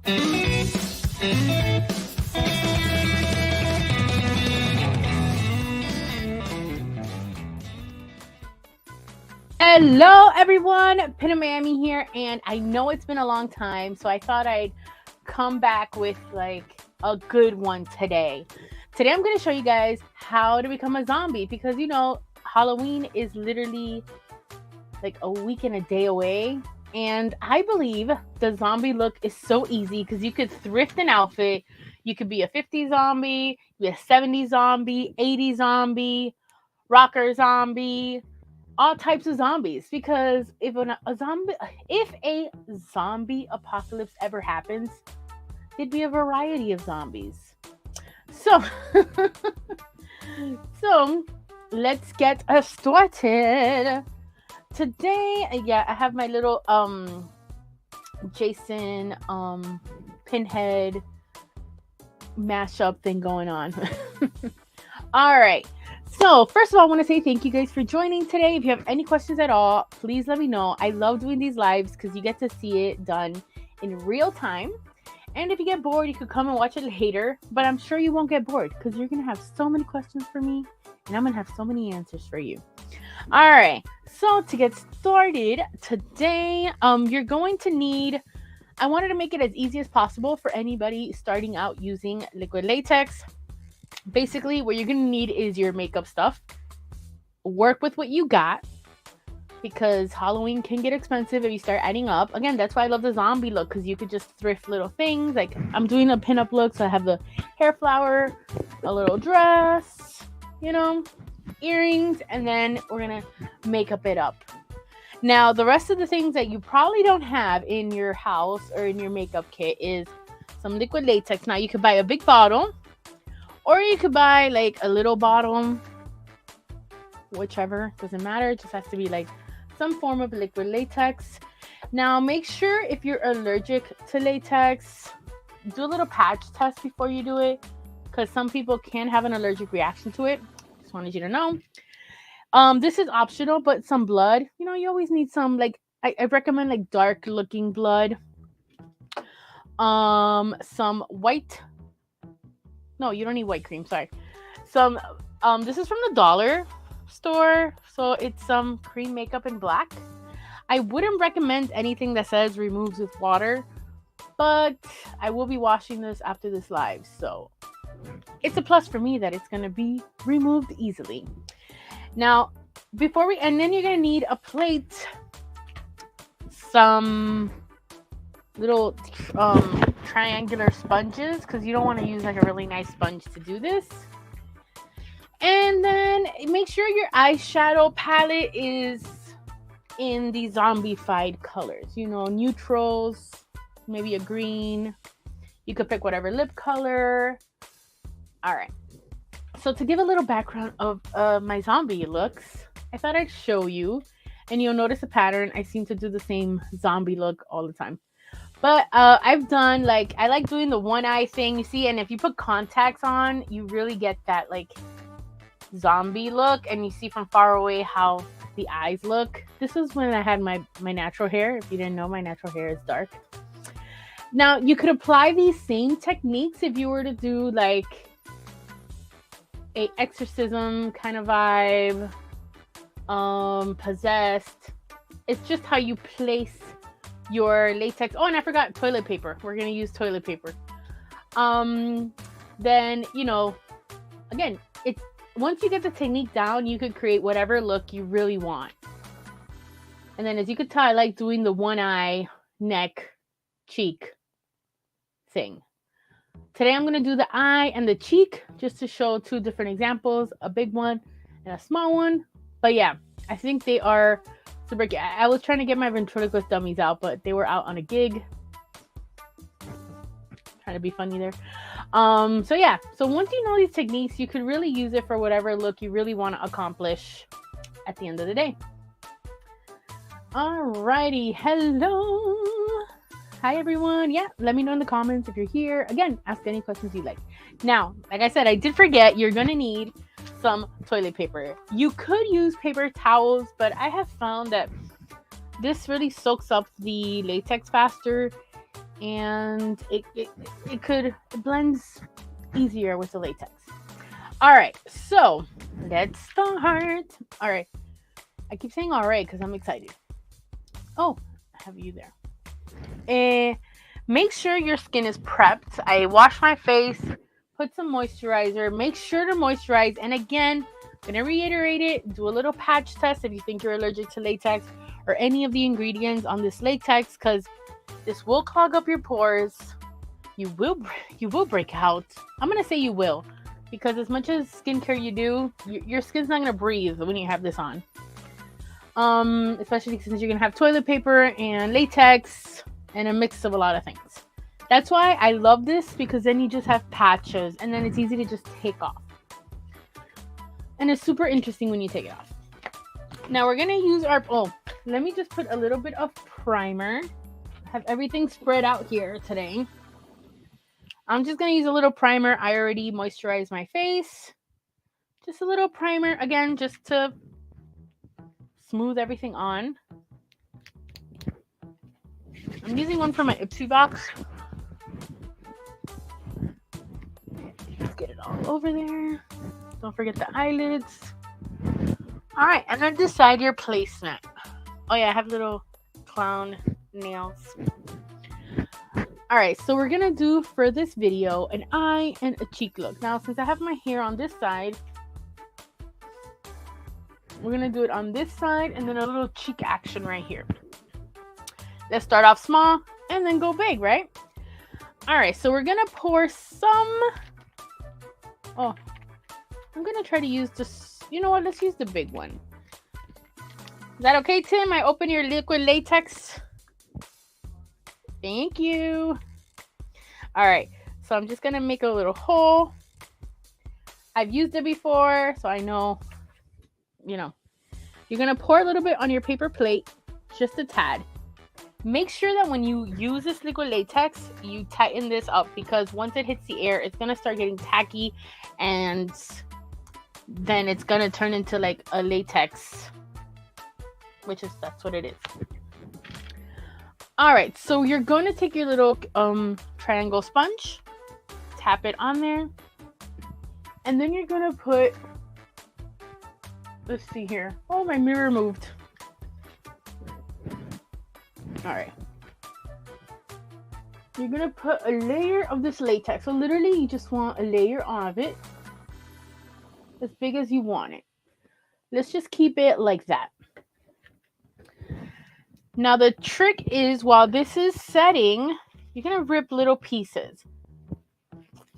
Hello everyone, Pinup here, and I know it's been a long time, so I thought I'd come back with like a good one today. Today I'm going to show you guys how to become a zombie because Halloween is literally like a week and a day away, and I believe the zombie look is so easy because you could thrift an outfit. You could be a 50s zombie, be a 70s zombie, 80s zombie, rocker zombie, all types of zombies, because if a zombie apocalypse ever happens, there'd be a variety of zombies. So so let's get us started. Today, I have my little Jason Pinhead mashup thing going on. All right. So, first of all, I want to say thank you guys for joining today. If you have any questions at all, please let me know. I love doing these lives because you get to see it done in real time. And if you get bored, you could come and watch it later. But I'm sure you won't get bored because you're going to have so many questions for me. And I'm going to have so many answers for you. All right. So, to get started today, you're going to need... I wanted to make it as easy as possible for anybody starting out using liquid latex. Basically, what you're going to need is your makeup stuff. Work with what you got because Halloween can get expensive if you start adding up. Again, that's why I love the zombie look, because you could just thrift little things. Like, I'm doing a pinup look, so I have the hair flower, a little dress, earrings, and then we're going to makeup it up. Now, the rest of the things that you probably don't have in your house or in your makeup kit is some liquid latex. Now, you could buy a big bottle, or you could buy like a little bottle, whichever, doesn't matter. It just has to be like some form of liquid latex. Now, make sure if you're allergic to latex, do a little patch test before you do it, because some people can have an allergic reaction to it. Just wanted you to know. This is optional, but some blood, you always need some, like, I recommend like dark looking blood. Some white. No, you don't need white cream. Sorry. Some, this is from the dollar store. So it's some cream makeup in black. I wouldn't recommend anything that says removes with water, but I will be washing this after this live. So it's a plus for me that it's going to be removed easily. Now, and then you're going to need a plate, some little, triangular sponges, because you don't want to use like a really nice sponge to do this. And then make sure your eyeshadow palette is in the zombified colors, neutrals, maybe a green. You could pick whatever lip color. All right. So to give a little background of my zombie looks, I thought I'd show you, and you'll notice a pattern. I seem to do the same zombie look all the time. But I've done, I like doing the one eye thing, you see, and if you put contacts on, you really get that, zombie look, and you see from far away how the eyes look. This was when I had my natural hair. If you didn't know, my natural hair is dark. Now, you could apply these same techniques if you were to do, a exorcism kind of vibe, possessed. It's just how you place your latex. Oh, and I forgot toilet paper. We're going to use toilet paper. Then, again, it's once you get the technique down, you could create whatever look you really want. And then, as you could tell, I like doing the one eye, neck, cheek thing. Today, I'm going to do the eye and the cheek just to show two different examples, a big one and a small one. But yeah, I think they are super cute. I was trying to get my ventriloquist dummies out, but they were out on a gig. Trying to be funny there. So yeah, so once you know these techniques, you could really use it for whatever look you really want to accomplish at the end of the day. Alrighty, hello. Hi everyone. Yeah, let me know in the comments if you're here. Again, ask any questions you like. Now, like I said, I did forget, you're gonna need some toilet paper. You could use paper towels, but I have found that this really soaks up the latex faster and it blends easier with the latex. All right, so let's start. All right, I keep saying all right because I'm excited. Oh, I have you there. Make sure your skin is prepped. I wash my face, put some moisturizer, make sure to moisturize. And again, I'm going to reiterate it, do a little patch test if you think you're allergic to latex or any of the ingredients on this latex, because this will clog up your pores. You will break out. I'm going to say you will, because as much as skincare you do, your skin's not going to breathe when you have this on. Especially since you're going to have toilet paper and latex and a mix of a lot of things. That's why I love this, because then you just have patches and then it's easy to just take off. And it's super interesting when you take it off. Now we're going to use our, let me just put a little bit of primer. I have everything spread out here today. I'm just going to use a little primer. I already moisturized my face. Just a little primer, again, just to smooth everything on. I'm using one from my Ipsy box. Let's get it all over there. Don't forget the eyelids. All right, and then decide your placement. Oh yeah, I have little clown nails. All right, so we're gonna do for this video an eye and a cheek look. Now, since I have my hair on this side, we're gonna do it on this side and then a little cheek action right here. Let's start off small and then go big, right? All right, so we're gonna pour some. Oh, I'm gonna try to use this. You know what? Let's use the big one. Is that okay, Tim? I open your liquid latex. Thank you. All right, so I'm just gonna make a little hole. I've used it before, so I know, you're gonna pour a little bit on your paper plate, just a tad. Make sure that when you use this liquid latex, you tighten this up, because once it hits the air, it's gonna start getting tacky, and then it's gonna turn into like a latex, that's what it is. All right, so you're going to take your little triangle sponge, tap it on there, and then you're going to put, let's see here. Oh, my mirror moved. All right. You're going to put a layer of this latex. So literally, you just want a layer of it, as big as you want it. Let's just keep it like that. Now the trick is, while this is setting, you're going to rip little pieces.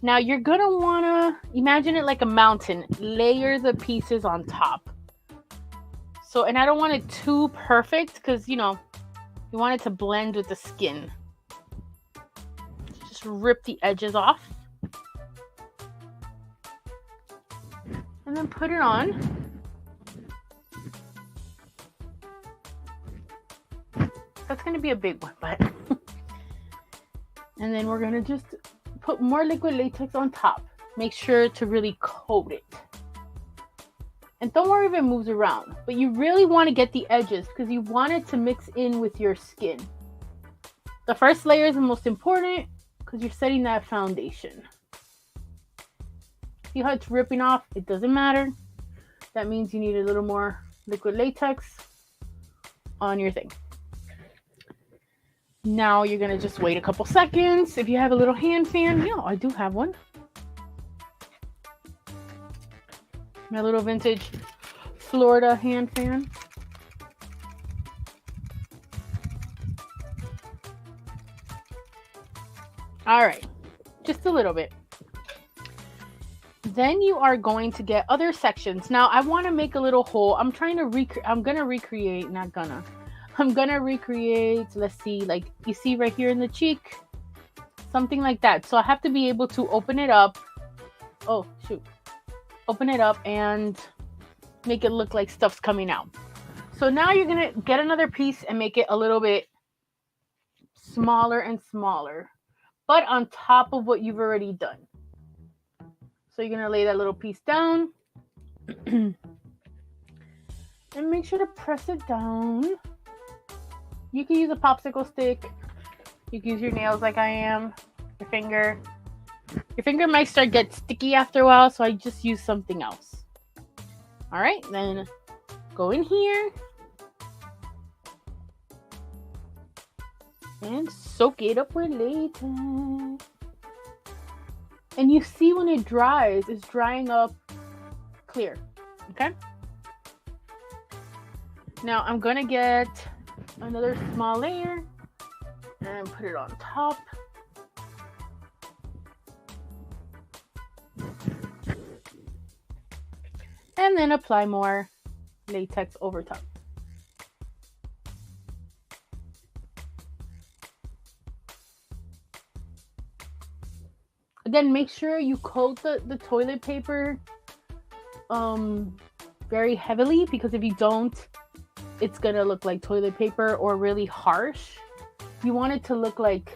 Now you're going to want to imagine it like a mountain, layers of pieces on top. So, and I don't want it too perfect, because, you want it to blend with the skin. Just rip the edges off. And then put it on. That's going to be a big one, but... And then we're going to just put more liquid latex on top. Make sure to really coat it. And don't worry if it moves around, but you really want to get the edges, because you want it to mix in with your skin. The first layer is the most important, because you're setting that foundation. See how it's ripping off? It doesn't matter. That means you need a little more liquid latex on your thing. Now you're going to just wait a couple seconds. If you have a little hand fan, I do have one. My little vintage Florida hand fan. All right, just a little bit. Then you are going to get other sections. Now I want to make a little hole. I'm gonna recreate, let's see, like you see right here in the cheek, something like that. So I have to be able to open it up. Oh, shoot. Open it up and make it look like stuff's coming out. So now you're going to get another piece and make it a little bit smaller and smaller, but on top of what you've already done. So you're going to lay that little piece down and make sure to press it down. You can use a popsicle stick. You can use your nails like I am. Your finger. Your finger might start get sticky after a while, so I just use something else. All right, then go in here and soak it up with latex. And you see when it dries, it's drying up clear. Okay? Now I'm gonna get another small layer and put it on top. And then apply more latex over top. Again, make sure you coat the toilet paper very heavily, because if you don't, it's gonna look like toilet paper or really harsh. You want it to look like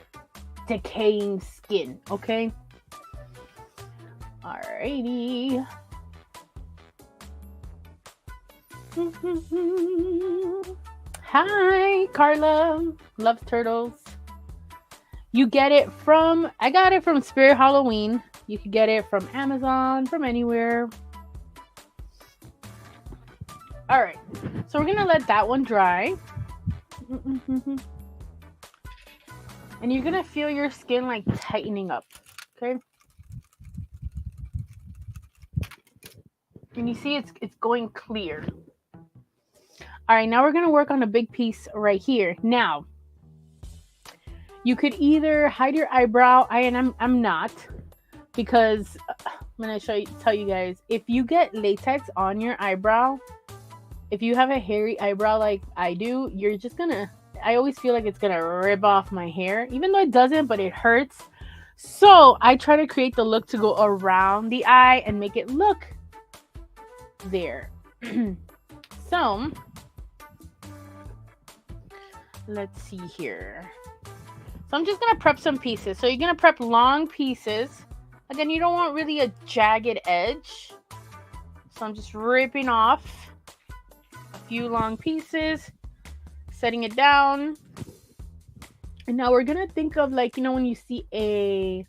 decaying skin, okay? Alrighty. Hi, Carla. Loves turtles. You get it from, I got it from Spirit Halloween. You can get it from Amazon, from anywhere. All right, so we're gonna let that one dry. And you're gonna feel your skin like tightening up, okay? And you see it's going clear. All right, now we're gonna work on a big piece right here. Now, you could either hide your eyebrow, and I'm not, because I'm gonna tell you guys, if you get latex on your eyebrow, if you have a hairy eyebrow like I do, you're just gonna, I always feel like it's gonna rip off my hair, even though it doesn't, but it hurts. So I try to create the look to go around the eye and make it look there. So let's see here. So I'm just gonna prep some pieces. So you're gonna prep long pieces. Again, you don't want really a jagged edge. So I'm just ripping off a few long pieces, setting it down. And now we're gonna think of, like, you know, when you see a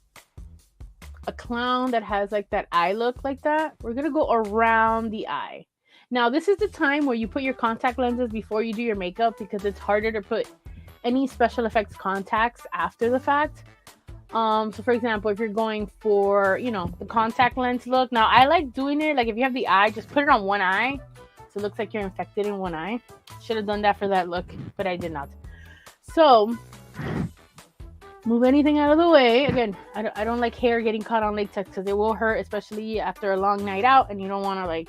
clown that has like that eye look like that, we're gonna go around the eye. Now this is the time where you put your contact lenses before you do your makeup, because it's harder to put any special effects contacts after the fact. So for example, if you're going for, you know, the contact lens look, now I like doing it like, if you have the eye, just put it on one eye so it looks like you're infected in one eye. Should have done that for that look, but I did not. So move anything out of the way. Again, I don't like hair getting caught on latex, because it will hurt, especially after a long night out, and you don't want to like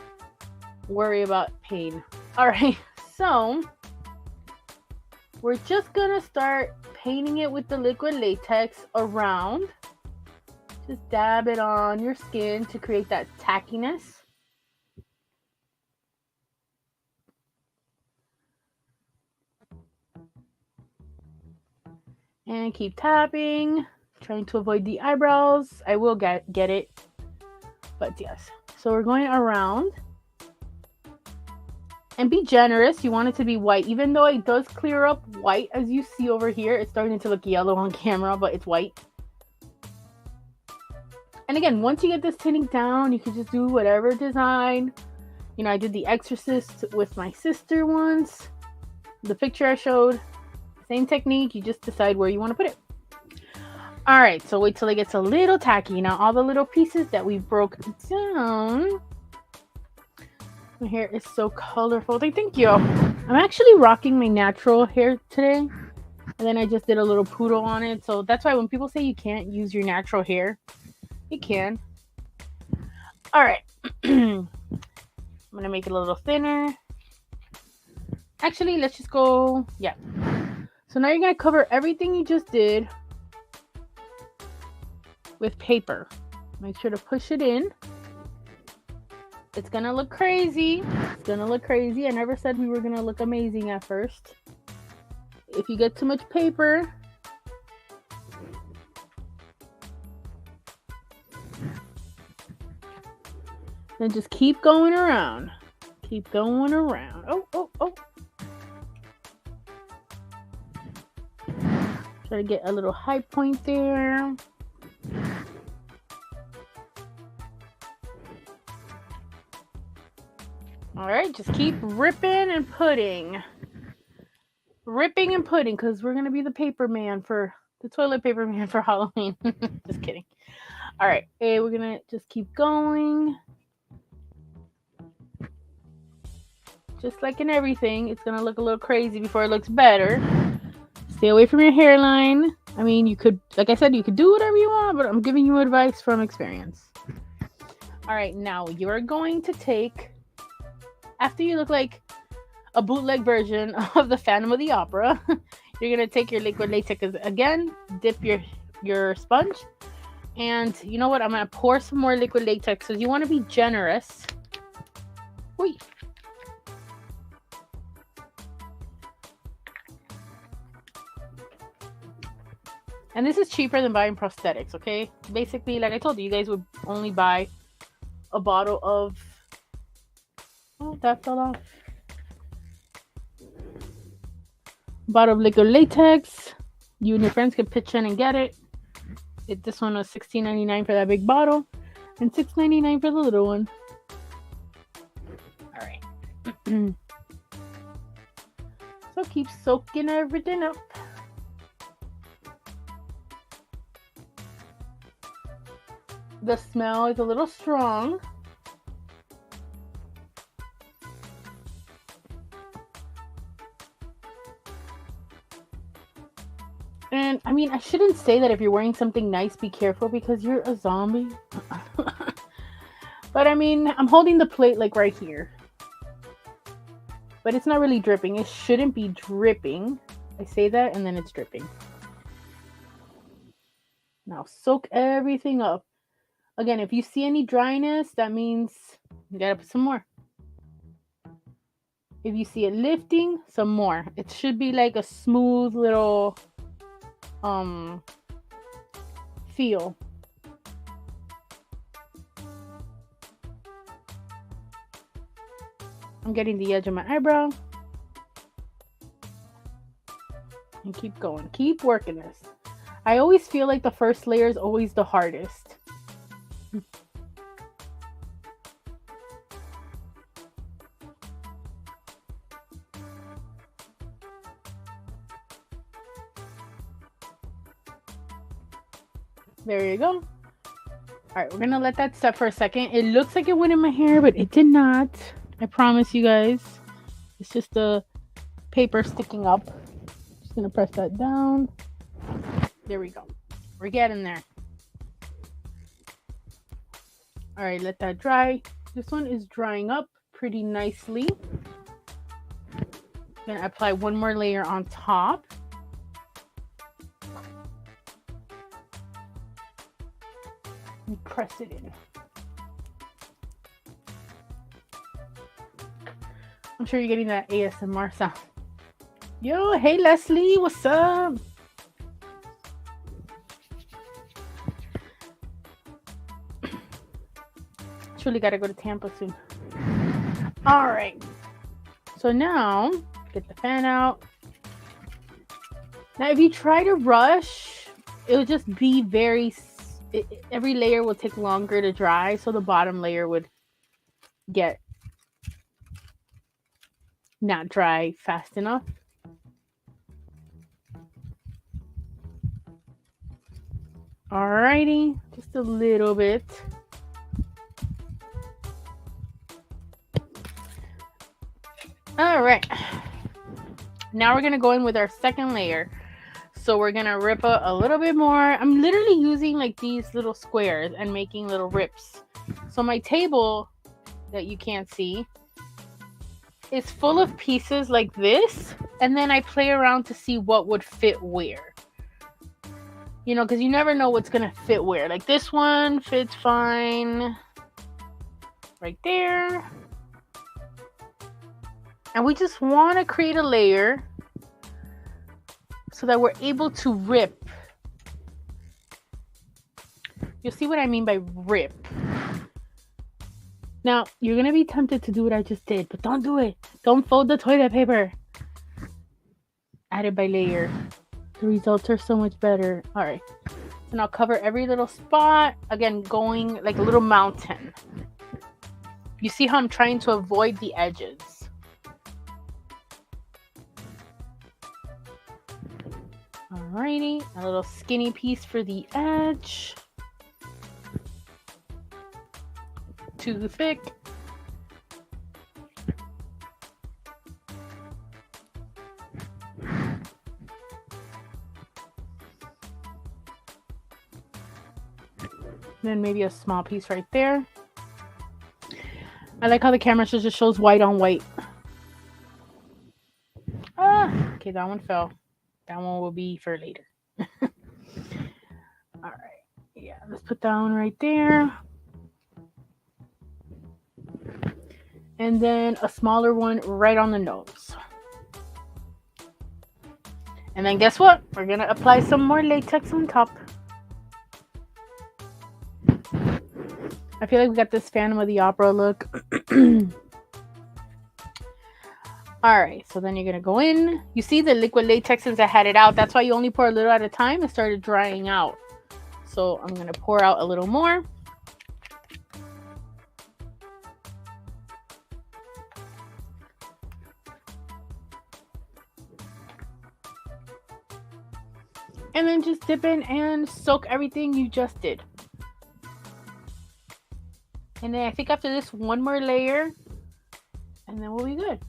worry about pain. All right, so we're just gonna start painting it with the liquid latex around. Just dab it on your skin to create that tackiness. And keep tapping, trying to avoid the eyebrows. I will get it, but yes. So we're going around. And be generous. You want it to be white, even though it does clear up white, as you see over here. It's starting to look yellow on camera, but it's white. And again, once you get this tinting down, you can just do whatever design. You know, I did The Exorcist with my sister once. The picture I showed, same technique. You just decide where you want to put it. All right, so wait till it gets a little tacky. Now, all the little pieces that we broke down. My hair is so colorful. Thank you. I'm actually rocking my natural hair today. And then I just did a little poodle on it. So that's why when people say you can't use your natural hair, you can. All right. I'm going to make it a little thinner. Actually, let's just go. Yeah. So now you're going to cover everything you just did with paper. Make sure to push it in. It's gonna look crazy. It's gonna look crazy. I never said we were gonna look amazing at first. If you get too much paper, then just keep going around. Keep going around. Oh. Try to get a little high point there. All right, just keep ripping and putting. Ripping and putting, because we're going to be the paper man for the toilet paper man for Halloween. Just kidding. All right, we're going to just keep going. Just like in everything, it's going to look a little crazy before it looks better. Stay away from your hairline. I mean, you could, like I said, you could do whatever you want, but I'm giving you advice from experience. All right, now you're going to take, after you look like a bootleg version of the Phantom of the Opera, you're going to take your liquid latex again, dip your sponge, and you know what? I'm going to pour some more liquid latex because you want to be generous. Wait. And this is cheaper than buying prosthetics, okay? Basically, like I told you, you guys would only buy a bottle of... Oh, that fell off. Bottle of liquid latex. You and your friends can pitch in and get it. This one was $16.99 for that big bottle. And $6.99 for the little one. Alright. So keep soaking everything up. The smell is a little strong. And I mean, I shouldn't say that if you're wearing something nice, be careful because you're a zombie. But I mean, I'm holding the plate like right here. But it's not really dripping. It shouldn't be dripping. I say that and then it's dripping. Now soak everything up. Again, if you see any dryness, that means you gotta put some more. If you see it lifting, some more. It should be like a smooth little feel. I'm getting the edge of my eyebrow. And keep going. Keep working this. I always feel like the first layer is always the hardest. There you go. All right, we're gonna let that set for a second. It looks like it went in my hair, but it did not. I promise you guys. It's just the paper sticking up. Just gonna press that down. There we go. We're getting there. All right, let that dry. This one is drying up pretty nicely. I'm gonna apply one more layer on top. And press it in. I'm sure you're getting that ASMR sound. Yo, hey Leslie, what's up? Truly gotta go to Tampa soon. All right. So now, get the fan out. Now, if you try to rush, it will just be very... every layer will take longer to dry, so the bottom layer would get not dry fast enough. Alrighty, just a little bit. All right, now we're gonna go in with our second layer. So we're gonna rip a little bit more. I'm literally using like these little squares and making little rips. So my table that you can't see is full of pieces like this, and then I play around to see what would fit where. You know, because you never know what's gonna fit where. Like this one fits fine right there. And we just want to create a layer so that we're able to rip. You'll see what I mean by rip. Now, you're going to be tempted to do what I just did, but don't do it. Don't fold the toilet paper. Add it by layer. The results are so much better. All right. So now cover every little spot. Again, going like a little mountain. You see how I'm trying to avoid the edges. Alrighty, a little skinny piece for the edge. Too thick. Then maybe a small piece right there. I like how the camera just shows white on white. Okay, that one fell. That one will be for later. All right. Yeah, let's put that one right there. And then a smaller one right on the nose. And then guess what? We're going to apply some more latex on top. I feel like we got this Phantom of the Opera look. Alright, so then you're going to go in. You see the liquid latex since I had it out. That's why you only pour a little at a time. It started drying out. So I'm going to pour out a little more. And then just dip in and soak everything you just did. And then I think after this, one more layer. And then we'll be good.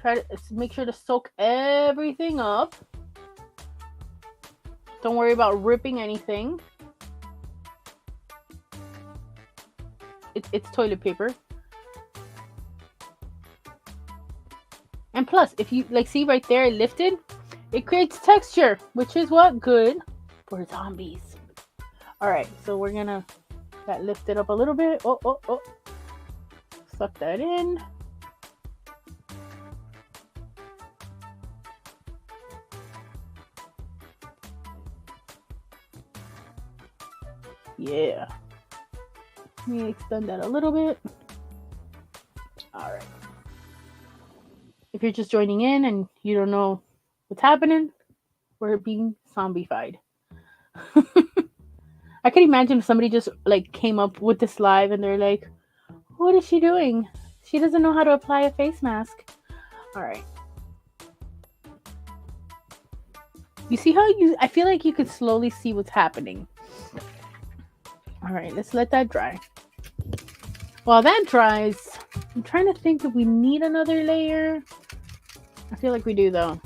Try to make sure to soak everything up. Don't worry about ripping anything. It's toilet paper. And plus, if you like see right there, it lifted. It creates texture, which is what? Good for zombies. All right, so we're gonna that lift it up a little bit. Oh. Suck that in. Yeah. Let me extend that a little bit. All right. If you're just joining in and you don't know what's happening, we're being zombified. I can imagine if somebody just like came up with this live and they're like, what is she doing? She doesn't know how to apply a face mask. All right. You see how I feel like you could slowly see what's happening. All right, let's let that dry. While that dries, I'm trying to think if we need another layer. I feel like we do though.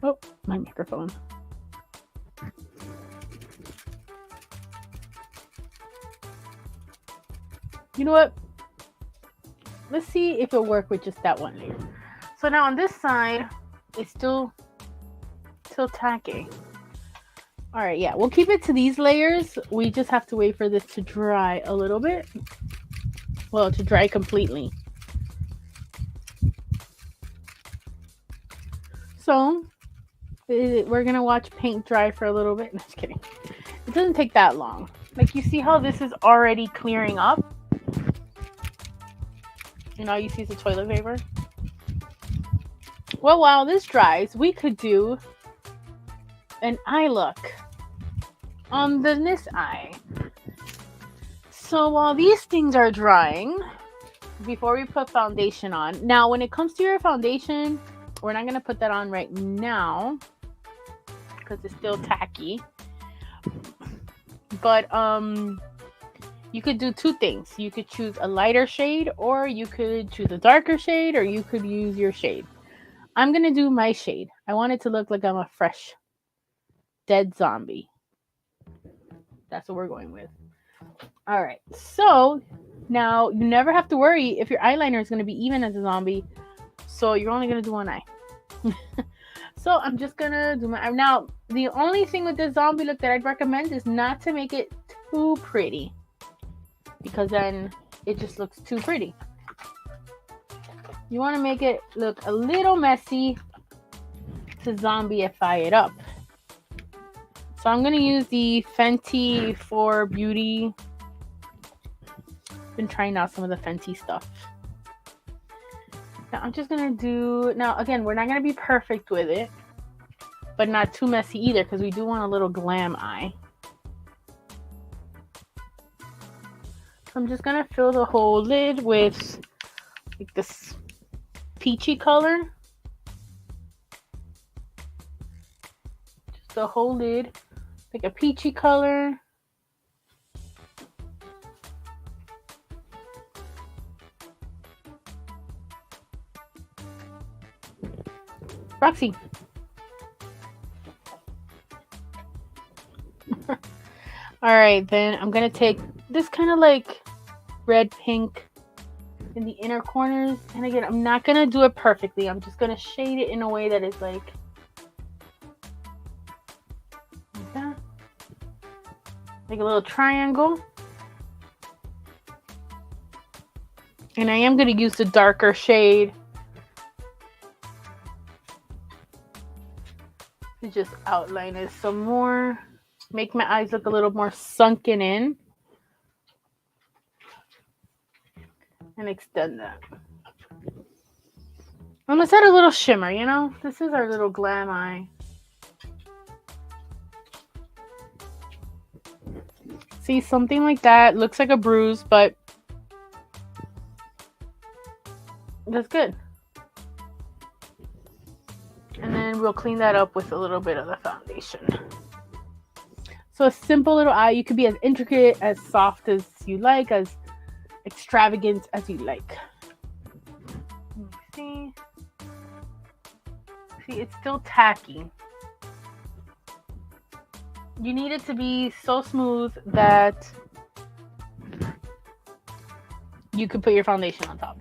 Oh, my microphone. You know what? Let's see if it'll work with just that one layer. So now on this side, it's still tacky. All right, yeah, we'll keep it to these layers. We just have to wait for this to dry a little bit. Well, to dry completely. So we're gonna watch paint dry for a little bit. No, just kidding. It doesn't take that long. Like, you see how this is already clearing up? And all you see is the toilet paper. Well, while this dries, we could do an eye look on this eye. So while these things are drying, before we put foundation on, now when it comes to your foundation, we're not going to put that on right now because it's still tacky. But you could do two things. You could choose a lighter shade, or you could choose a darker shade, or you could use your shade. I'm going to do my shade. I want it to look like I'm a fresh dead zombie. That's what we're going with. All right. So now you never have to worry if your eyeliner is going to be even as a zombie. So you're only going to do one eye. So I'm just going to do my eye. Now, the only thing with this zombie look that I'd recommend is not to make it too pretty, because then it just looks too pretty. You want to make it look a little messy to zombieify it up. So I'm going to use the Fenty for Beauty Been trying out some of the Fenty stuff. Now I'm just gonna do, now again, we're not gonna be perfect with it, but not too messy either, because we do want a little glam eye. So I'm just gonna fill the whole lid with like this peachy color. Just the whole lid, like a peachy color. Roxy. All right, then I'm gonna take this kind of like red pink in the inner corners, and again, I'm not gonna do it perfectly. I'm just gonna shade it in a way that is like that, like a little triangle. And I am gonna use the darker shade to just outline it some more, make my eyes look a little more sunken in, and extend that. And let's add a little shimmer, you know? This is our little glam eye. See, something like that. Looks like a bruise, but that's good. And then we'll clean that up with a little bit of the foundation. So a simple little eye. You could be as intricate, as soft as you like, as extravagant as you like. See, it's still tacky. You need it to be so smooth that you could put your foundation on top.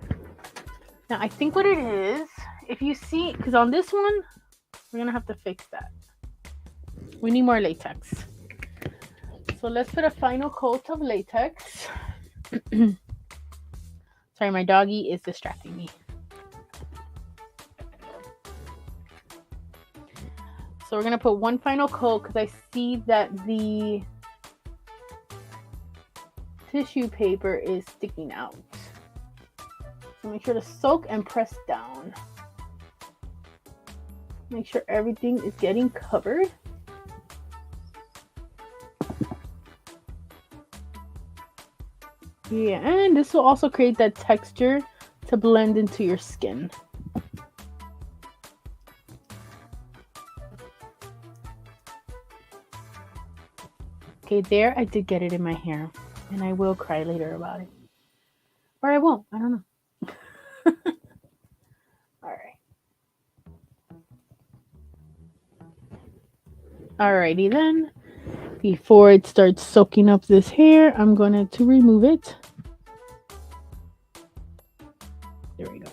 Now, I think what it is, if you see, because on this one, we're going to have to fix that. We need more latex. So let's put a final coat of latex. Sorry, my doggy is distracting me. So we're going to put one final coat because I see that the tissue paper is sticking out. So make sure to soak and press down. Make sure everything is getting covered. Yeah, and this will also create that texture to blend into your skin. Okay, there, I did get it in my hair, and I will cry later about it. Or I won't, I don't know. Alright. Alrighty then. Before it starts soaking up this hair, I'm going to remove it. There we go.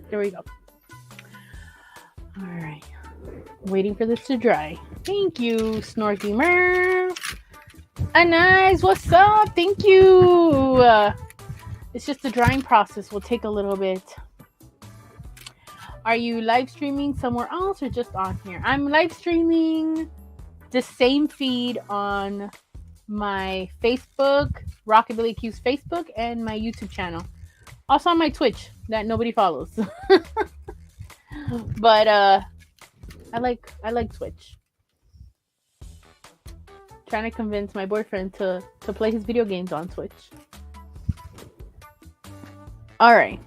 There we go. All right. Waiting for this to dry. Thank you, Snorky Merv. Nice. What's up? Thank you. It's just the drying process will take a little bit. Are you live streaming somewhere else or just on here? I'm live streaming the same feed on my Facebook, Rockabillaque's Facebook, and my YouTube channel. Also on my Twitch that nobody follows. But I like Twitch. Trying to convince my boyfriend to play his video games on Twitch. All right.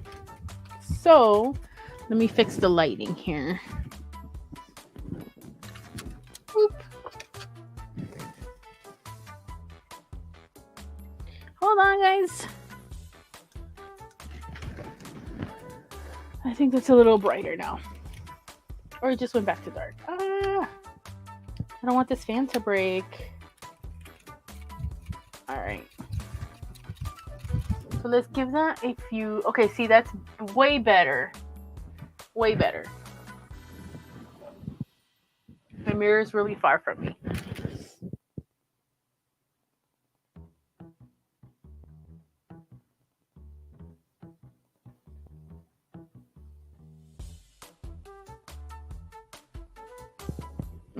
So, let me fix the lighting here. Oop. Hold on, guys. I think that's a little brighter now. Or it just went back to dark. I don't want this fan to break. Alright. So let's give that a few... Okay, see, that's way better. Way better. My mirror is really far from me.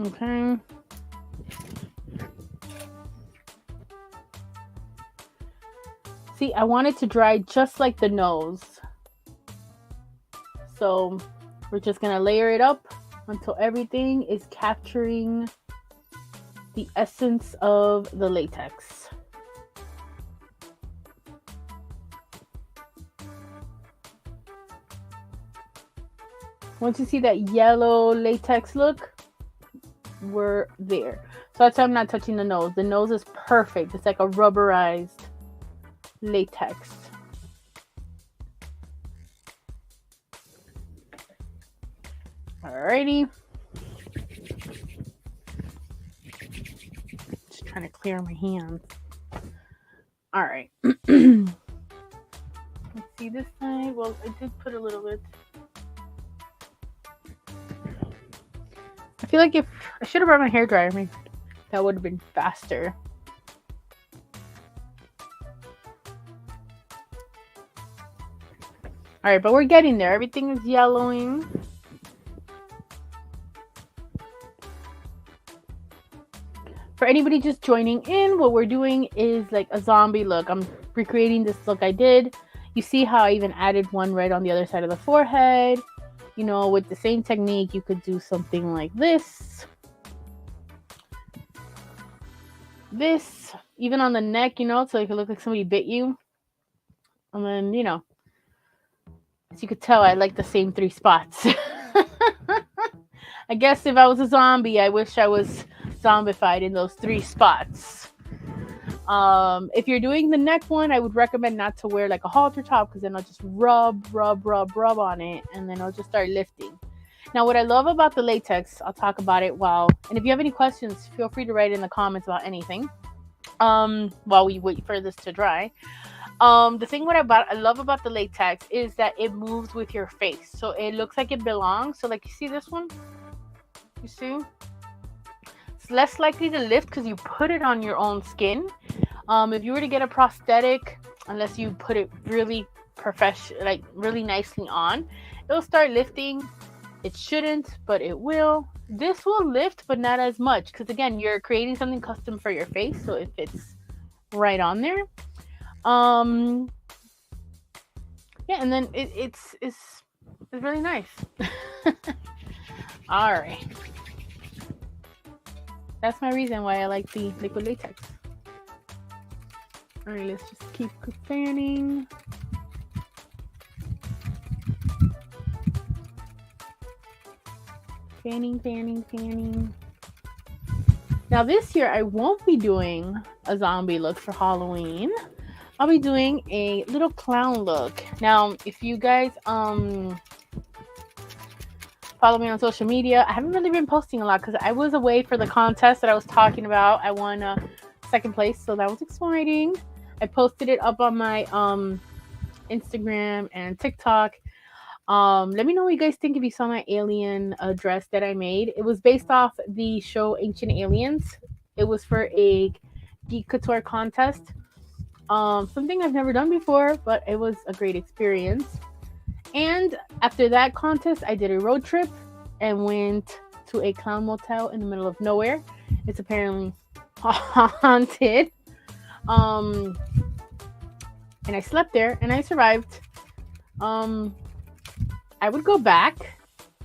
Okay. See, I want it to dry just like the nose. So we're just going to layer it up until everything is capturing the essence of the latex. Once you see that yellow latex look, we're there. So that's why I'm not touching the nose. The nose is perfect. It's like a rubberized latex. Alrighty. Just trying to clear my hands. Alright. Let's see this side. Well, I did put a little bit. I feel like if I should have brought my hairdryer, maybe that would have been faster. Alright, but we're getting there. Everything is yellowing. For anybody just joining in, what we're doing is like a zombie look. I'm recreating this look I did. You see how I even added one right on the other side of the forehead. You know, with the same technique, you could do something like this. This, even on the neck, you know, so it could look like somebody bit you. And then, you know, as you could tell, I like the same 3 spots. I guess if I was a zombie, I wish I was zombified in those 3 spots. If you're doing the neck one, I would recommend not to wear like a halter top, because then I'll just rub on it, and then I'll just start lifting. Now, what I love about the latex, I'll talk about it and if you have any questions, feel free to write in the comments about anything while we wait for this to dry. The thing I love about the latex is that it moves with your face, so it looks like it belongs. So like, you see this one? You see? It's less likely to lift because you put it on your own skin. If you were to get a prosthetic, unless you put it really really nicely on, it'll start lifting. It shouldn't, but it will. This will lift, but not as much, because again, you're creating something custom for your face, so it fits right on there. Yeah, and then it's really nice. All right. That's my reason why I like the liquid latex. All right, let's just keep fanning. Fanning. Now this year I won't be doing a zombie look for Halloween. I'll be doing a little clown look. Now, if you guys follow me on social media, I haven't really been posting a lot because I was away for the contest that I was talking about. I won 2nd place, so that was exciting. I posted it up on my Instagram and TikTok. Let me know what you guys think if you saw my alien dress that I made. It was based off the show Ancient Aliens. It was for a Geek Couture contest. Something I've never done before, but it was a great experience. And after that contest, I did a road trip and went to a clown motel in the middle of nowhere. It's apparently haunted. And I slept there and I survived. I would go back,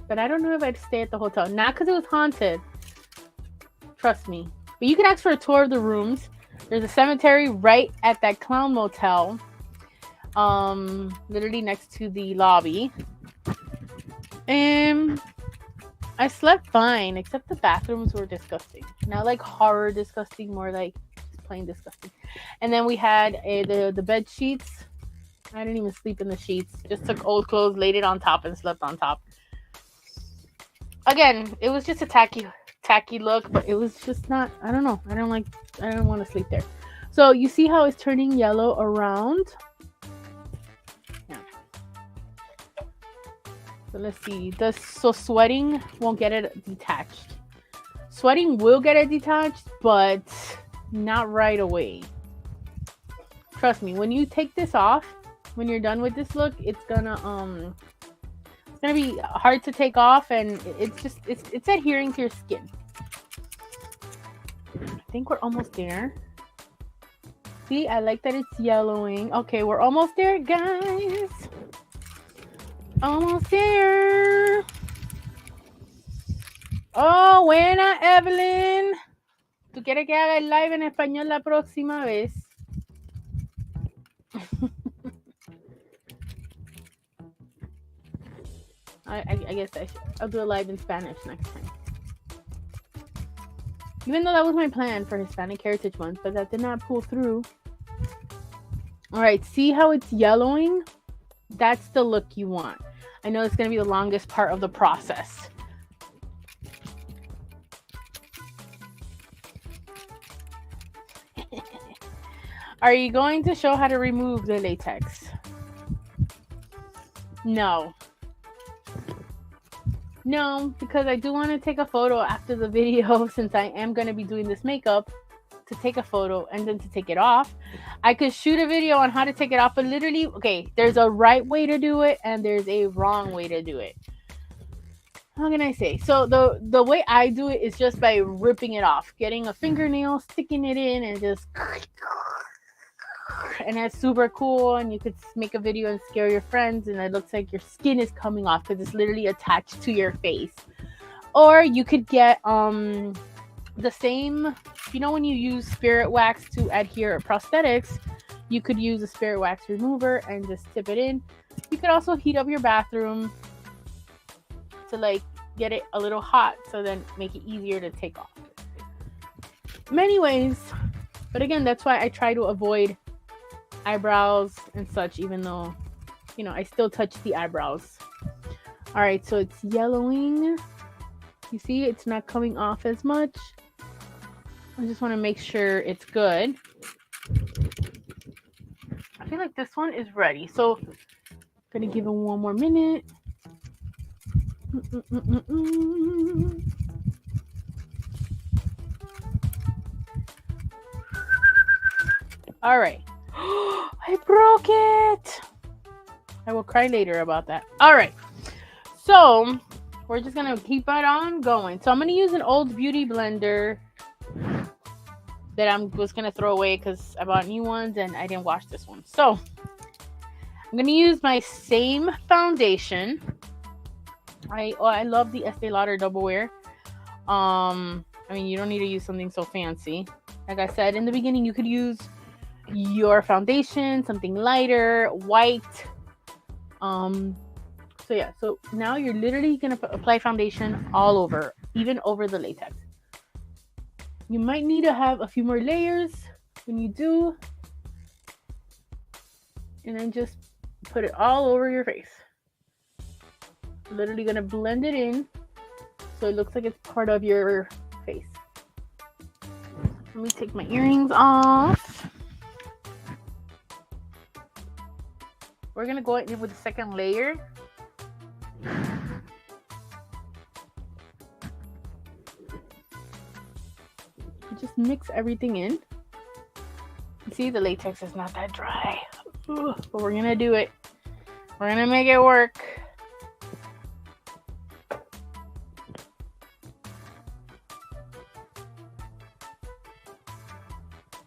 but I don't know if I'd stay at the hotel. Not because it was haunted. Trust me. But you could ask for a tour of the rooms. There's a cemetery right at that clown motel. Literally next to the lobby. And I slept fine, except the bathrooms were disgusting. Not like horror disgusting, more like plain disgusting. And then we had the bed sheets. I didn't even sleep in the sheets. Just took old clothes, laid it on top, and slept on top. Again, it was just a tacky look, but it was just not, I don't know. I don't want to sleep there. So you see how it's turning yellow around? Yeah. So let's see. So sweating won't get it detached. Sweating will get it detached, but not right away. Trust me, when you take this off, when you're done with this look, it's gonna be hard to take off, and it's adhering to your skin. think we're almost there. See, I like that it's yellowing. Okay, we're almost there, guys. Almost there. Oh, buena, Evelyn. ¿Tú quieres que haga el live en español la próxima vez? I guess I'll do a live in Spanish next time. Even though that was my plan for Hispanic Heritage Month, but that did not pull through. All right, see how it's yellowing? That's the look you want. I know it's going to be the longest part of the process. Are you going to show how to remove the latex? No. No, because I do want to take a photo after the video since I am going to be doing this makeup, to take a photo and then to take it off. I could shoot a video on how to take it off, but literally, okay, there's a right way to do it and there's a wrong way to do it. How can I say? So the way I do it is just by ripping it off, getting a fingernail, sticking it in, and just... And it's super cool, and you could make a video and scare your friends, and it looks like your skin is coming off because it's literally attached to your face. Or you could get the same, you know, when you use spirit wax to adhere prosthetics, you could use a spirit wax remover and just tip it in. You could also heat up your bathroom to like get it a little hot, so then make it easier to take off. Many ways, but again, that's why I try to avoid eyebrows and such, even though, you know, I still touch the eyebrows. All right, so it's yellowing. You see, it's not coming off as much. I just want to make sure it's good. I feel like this one is ready, so I'm gonna give it one more minute. All right. I broke it. I will cry later about that. All right. So we're just going to keep it on going. So I'm going to use an old beauty blender that I was going to throw away because I bought new ones and I didn't wash this one. So I'm going to use my same foundation. I love the Estee Lauder Double Wear. I mean, you don't need to use something so fancy. Like I said in the beginning, you could use your foundation, something lighter, white. So yeah, so now you're literally gonna apply foundation all over, even over the latex. You might need to have a few more layers when you do, and then just put it all over your face. Literally gonna blend it in so it looks like it's part of your face. Let me take my earrings off. We're going to go in with the second layer. Just mix everything in. You see, the latex is not that dry. But we're going to do it. We're going to make it work.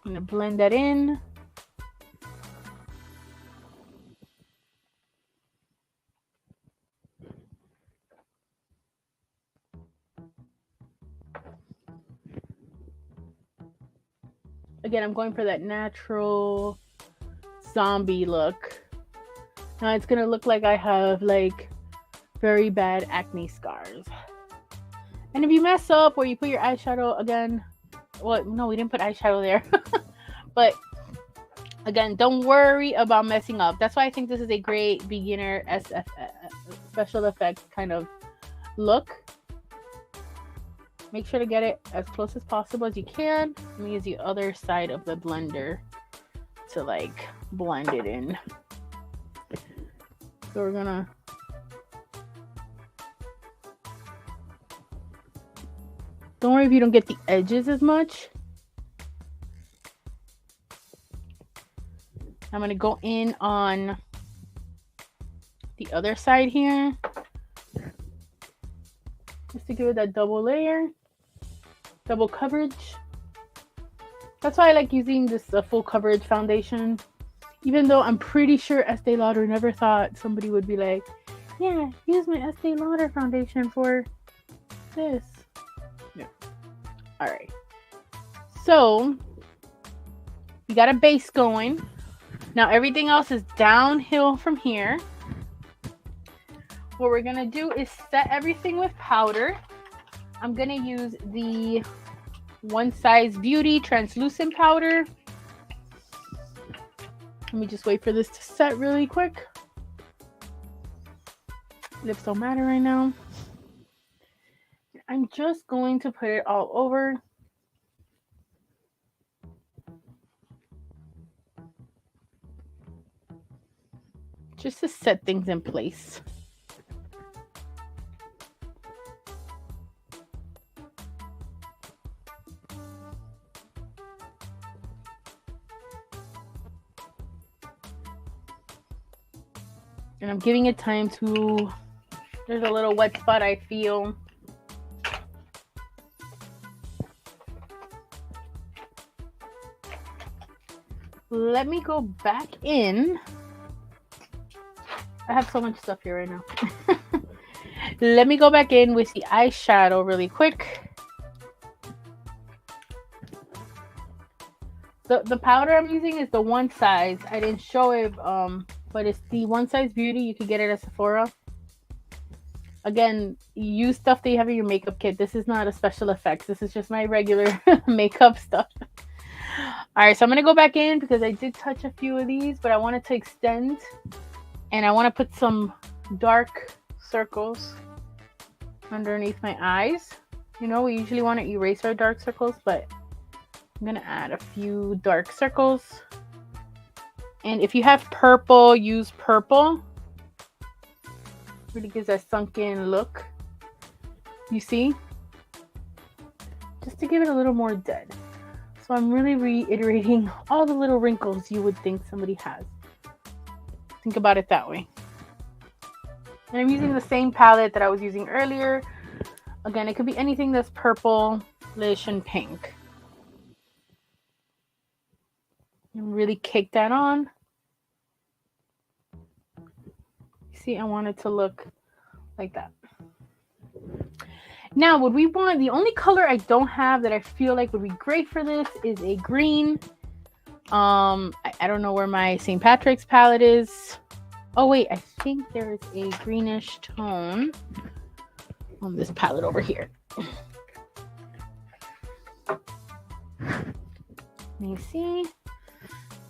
I'm going to blend that in. Again, I'm going for that natural zombie look. Now it's gonna look like I have like very bad acne scars. And if you mess up or you put your eyeshadow again, well, no, we didn't put eyeshadow there. But again, don't worry about messing up. That's why I think this is a great beginner special effects kind of look. Make sure to get it as close as possible as you can. Let me use the other side of the blender to like blend it in. So we're gonna don't worry if you don't get the edges as much. I'm gonna go in on the other side here just to give it that double layer. Double coverage. That's why I like using this full coverage foundation. Even though I'm pretty sure Estee Lauder never thought somebody would be like, yeah, use my Estee Lauder foundation for this. Yeah. All right. So we got a base going. Now everything else is downhill from here. What we're going to do is set everything with powder. I'm going to use the One Size Beauty translucent powder. Let me just wait for this to set really quick. Lips don't matter right now. I'm just going to put it all over. Just to set things in place. And I'm giving it time to, there's a little wet spot I feel. Let me go back in. I have so much stuff here right now. Let me go back in with the eyeshadow really quick. The powder I'm using is the One Size. I didn't show it, but it's the One Size Beauty. You can get it at Sephora. Again, use stuff that you have in your makeup kit. This is not a special effects. This is just my regular makeup stuff. All right, so I'm going to go back in because I did touch a few of these, but I wanted to extend. And I want to put some dark circles underneath my eyes. You know, we usually want to erase our dark circles, but I'm going to add a few dark circles. And if you have purple, use purple. Really gives that sunken look. You see? Just to give it a little more dead. So I'm really reiterating all the little wrinkles you would think somebody has. Think about it that way. And I'm using the same palette that I was using earlier. Again, it could be anything that's purplish and pink. And really kick that on. See, I want it to look like that. Now, what we want, the only color I don't have that I feel like would be great for this is a green. I don't know where my St. Patrick's palette is. Oh wait, I think there's a greenish tone on this palette over here. Let me see.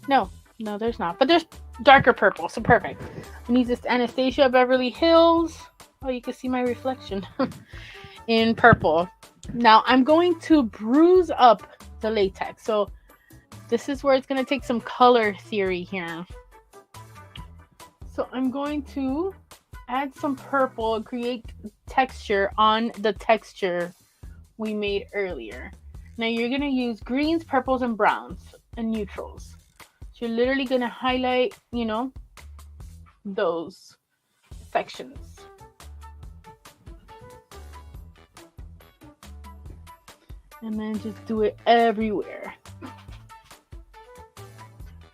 No, there's not. But there's darker purple, so perfect. I need this Anastasia Beverly Hills. Oh, you can see my reflection in purple. Now I'm going to bruise up the latex. So this is where it's going to take some color theory here. So I'm going to add some purple and create texture on the texture we made earlier. Now you're going to use greens, purples, and browns and neutrals. So you're literally going to highlight, you know, those sections. And then just do it everywhere.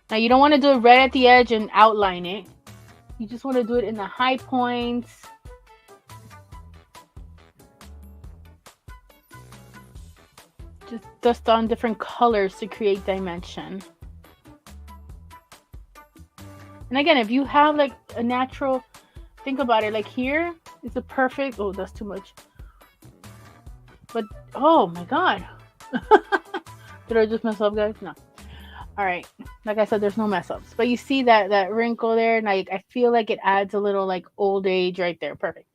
Now you don't want to do it right at the edge and outline it. You just want to do it in the high points. Just dust on different colors to create dimension. And again, if you have like a natural, think about it, like here is a perfect, oh, that's too much. But, oh my God. Did I just mess up, guys? No. All right. Like I said, there's no mess ups. But you see that wrinkle there? And I feel like it adds a little like old age right there. Perfect.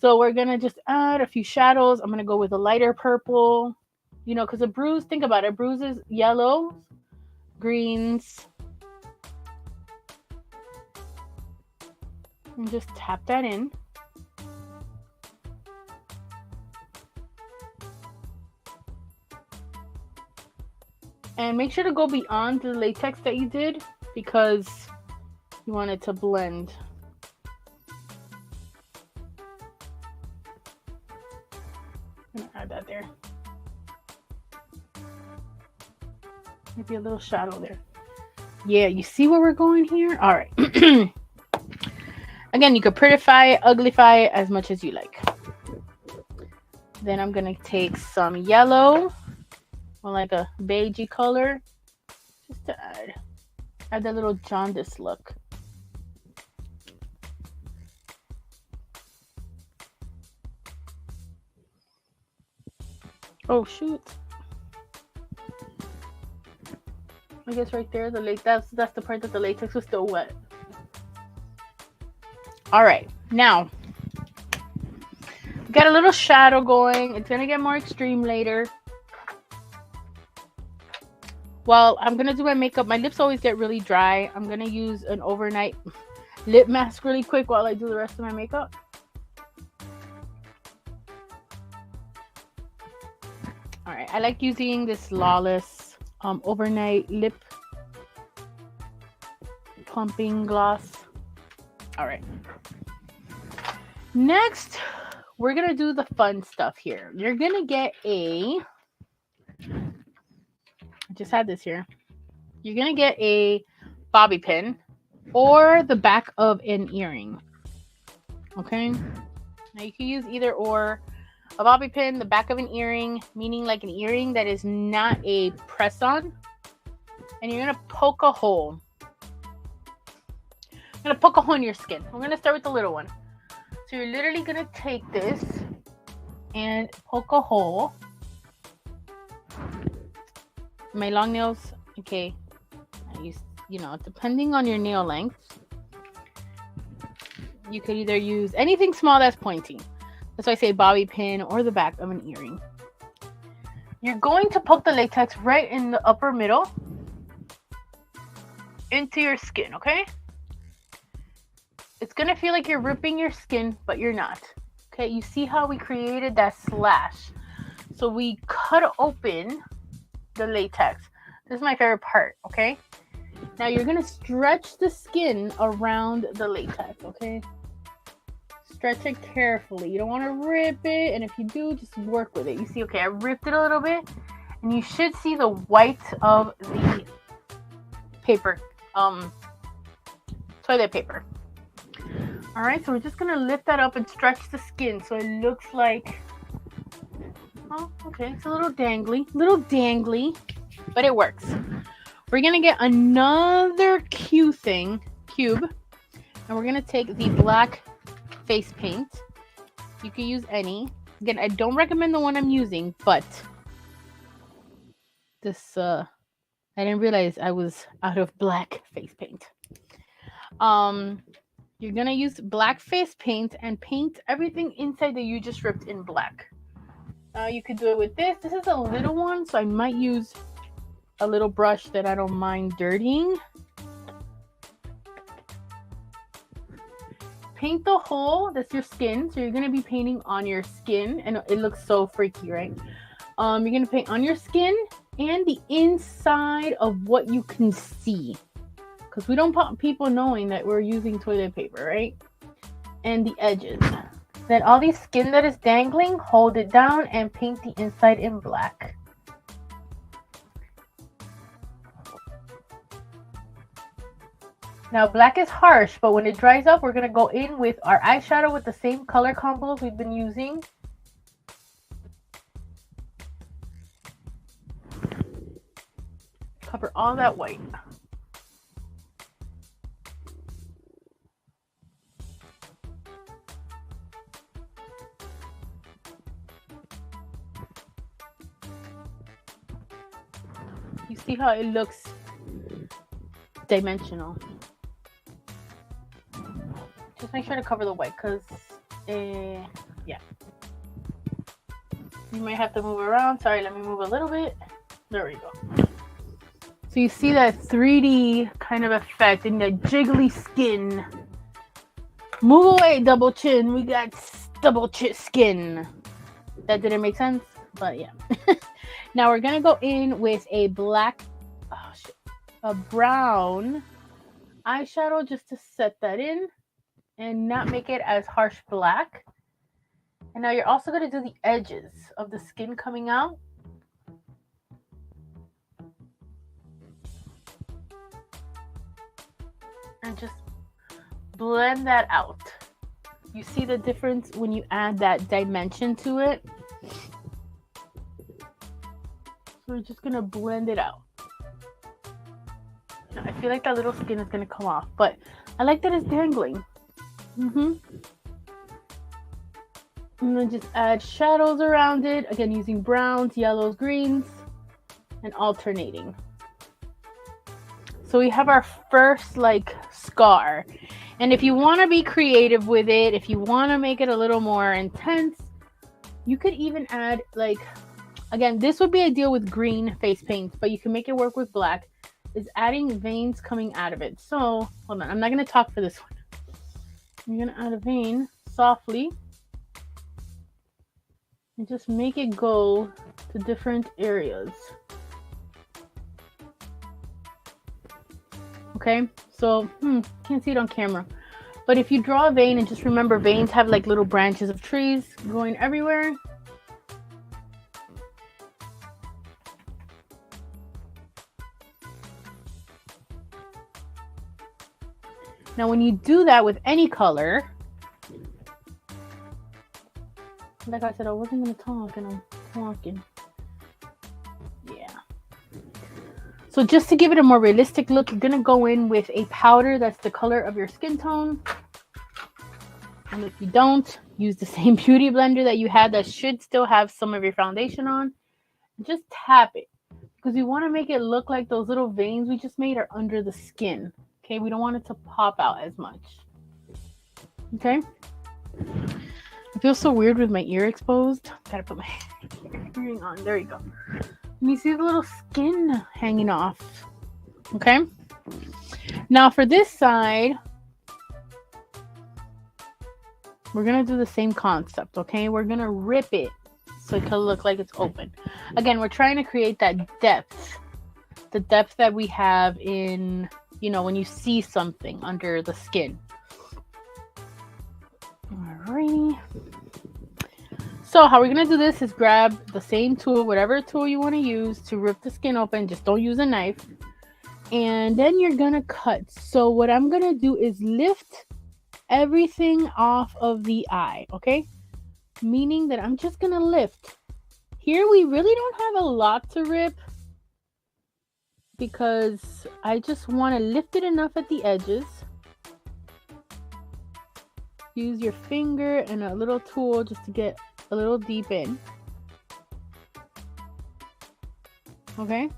So we're going to just add a few shadows. I'm going to go with a lighter purple. You know, because a bruise, think about it. A bruise is yellow, greens. And just tap that in. And make sure to go beyond the latex that you did because you want it to blend. I'm gonna add that there. Maybe a little shadow there. Yeah, you see where we're going here? All right. Again, you could prettify it, uglyfy it as much as you like. Then I'm going to take some yellow or like a beigey color just to add that little jaundice look. Oh, shoot. I guess right there, the latex, that's the part that the latex was still wet. All right, now got a little shadow going. It's gonna get more extreme later. Well, I'm gonna do my makeup. My lips always get really dry. I'm gonna use an overnight lip mask really quick while I do the rest of my makeup. All right, I like using this Lawless overnight lip plumping gloss. All right. Next, we're gonna do the fun stuff here. You're gonna get I just had this here. You're gonna get a bobby pin or the back of an earring. Okay. Now you can use either or. A bobby pin, the back of an earring, meaning like an earring that is not a press-on. And you're gonna poke a hole. I'm gonna poke a hole in your skin. We're gonna start with the little one. So you're literally gonna take this and poke a hole. My long nails, okay. I use, depending on your nail length, you could either use anything small that's pointy. That's why I say bobby pin or the back of an earring. You're going to poke the latex right in the upper middle into your skin, okay? It's going to feel like you're ripping your skin, but you're not. Okay, you see how we created that slash? So we cut open the latex. This is my favorite part, okay? Now you're going to stretch the skin around the latex, okay? Stretch it carefully. You don't want to rip it, and if you do, just work with it. You see, okay, I ripped it a little bit, and you should see the white of the paper, toilet paper. All right, so we're just gonna lift that up and stretch the skin so it looks like, oh, okay, it's a little dangly, but it works. We're gonna get another cube, and we're gonna take the black face paint. You can use any. Again, I don't recommend the one I'm using, but this I didn't realize I was out of black face paint. You're gonna use black face paint and paint everything inside that you just ripped in black. You could do it with this. This is a little one, so I might use a little brush that I don't mind dirtying. Paint the hole. That's your skin. So you're going to be painting on your skin. And it looks so freaky, right? You're going to paint on your skin and the inside of what you can see. Because we don't want people knowing that we're using toilet paper, right? And the edges. Then all the skin that is dangling, hold it down and paint the inside in black. Now, black is harsh, but when it dries up, we're going to go in with our eyeshadow with the same color combos we've been using. Cover all that white. You see how it looks dimensional. Just make sure to cover the white because, yeah. You might have to move around. Sorry, let me move a little bit. There we go. So you see that 3D kind of effect in the jiggly skin. Move away, double chin. We got double chin skin. That didn't make sense, but yeah. Now we're going to go in with a brown eyeshadow just to set that in and not make it as harsh black. And now you're also going to do the edges of the skin coming out. blend that out. You see the difference when you add that dimension to it? So we're just gonna blend it out. Now, I feel like that little skin is gonna come off, but I like that it's dangling. And then just add shadows around it. Again, using browns, yellows, greens, and alternating. So we have our first like scar. And if you want to be creative with it, if you want to make it a little more intense, you could even add like, again, this would be ideal with green face paints, but you can make it work with black, is adding veins coming out of it. So hold on, I'm not going to talk for this one. I'm going to add a vein softly and just make it go to different areas. Okay, so can't see it on camera, but if you draw a vein, and just remember, veins have like little branches of trees going everywhere. Now when you do that with any color, like I said, I wasn't going to talk and I'm talking. So just to give it a more realistic look, you're going to go in with a powder that's the color of your skin tone. And if you don't, use the same beauty blender that you had that should still have some of your foundation on. Just tap it, because we want to make it look like those little veins we just made are under the skin. Okay, we don't want it to pop out as much. Okay. I feel so weird with my ear exposed. Gotta put my earring on. There you go. And you see the little skin hanging off. Okay. Now for this side, we're going to do the same concept. Okay. We're going to rip it so it can look like it's open. Again, we're trying to create that depth. The depth that we have in, you know, when you see something under the skin. Alrighty. So how we're going to do this is grab the same tool, whatever tool you want to use to rip the skin open. Just don't use a knife. And then you're going to cut. So what I'm going to do is lift everything off of the eye. Okay. Meaning that I'm just going to lift. Here we really don't have a lot to rip, because I just want to lift it enough at the edges. Use your finger and a little tool just to get a little deep in. Okay,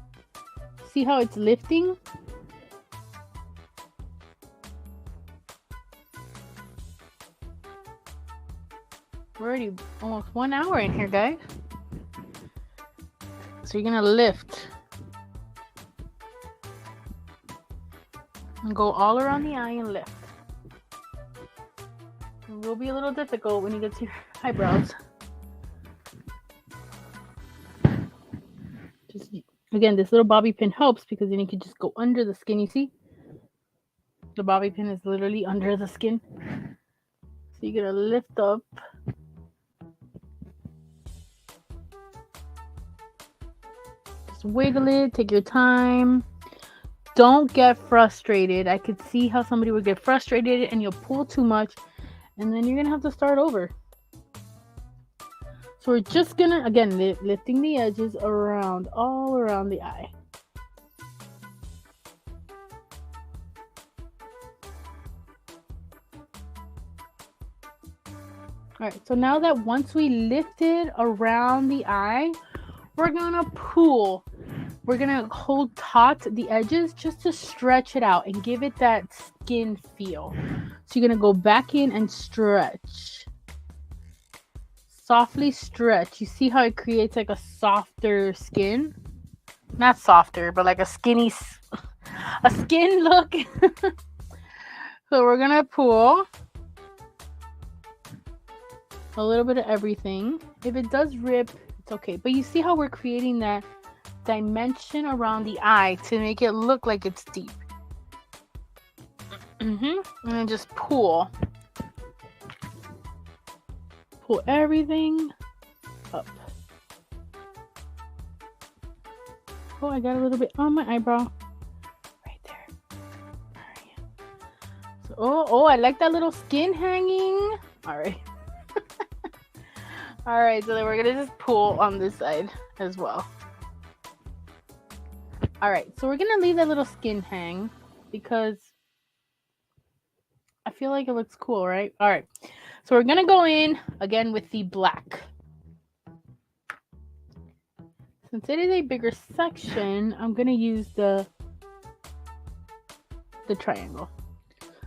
see how it's lifting? We're already almost 1 hour in here, guys. So you're gonna lift and go all around the eye and lift. It will be a little difficult when you get to your eyebrows. Just again, this little bobby pin helps, because then you can just go under the skin. You see, the bobby pin is literally under the skin. So you're gonna lift up. Just wiggle it. Take your time. Don't get frustrated. I could see how somebody would get frustrated and you'll pull too much, and then you're gonna have to start over. So we're just gonna, again, lifting the edges around, all around the eye. All right, so now that once we lifted around the eye, we're gonna pull. We're gonna hold taut the edges just to stretch it out and give it that skin feel. So you're gonna go back in and stretch. Softly stretch. You see how it creates like a softer skin? Not softer, but like a skinny, a skin look. So we're gonna pull a little bit of everything. If it does rip, it's okay. But you see how we're creating that dimension around the eye to make it look like it's deep. And then just pull. Pull everything up. Oh, I got a little bit on my eyebrow. Right there. All right. So Oh, I like that little skin hanging. All right. All right, so then we're gonna just pull on this side as well. All right, so we're gonna leave that little skin hang because I feel like it looks cool, right? All right, so we're gonna go in again with the black. Since it is a bigger section, I'm gonna use the triangle.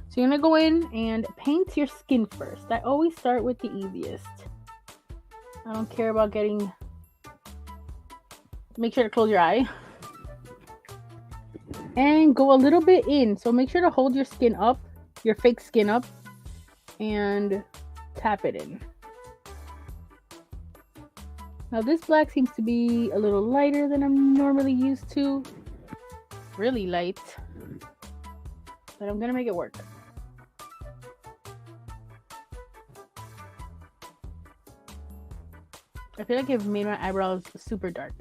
So you're gonna go in and paint your skin first. I always start with the easiest. I don't care about getting... Make sure to close your eye. And go a little bit in. So make sure to hold your skin up, your fake skin up, and tap it in. Now this black seems to be a little lighter than I'm normally used to. Really light. But I'm gonna make it work. I feel like I've made my eyebrows super dark.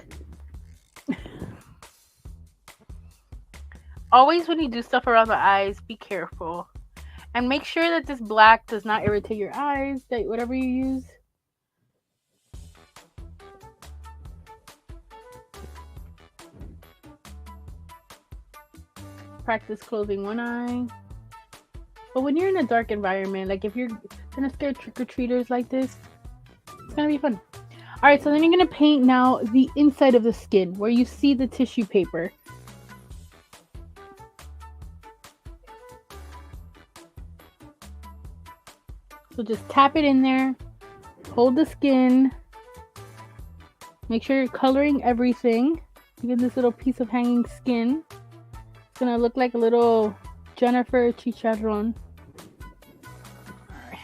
Always when you do stuff around the eyes, be careful. And make sure that this black does not irritate your eyes, that whatever you use. Practice closing one eye. But when you're in a dark environment, like if you're gonna scare trick-or-treaters like this, it's gonna be fun. Alright, so then you're gonna paint now the inside of the skin, where you see the tissue paper. So just tap it in there, hold the skin, make sure you're coloring everything, even this little piece of hanging skin. It's gonna look like a little Jennifer chicharron. Alright.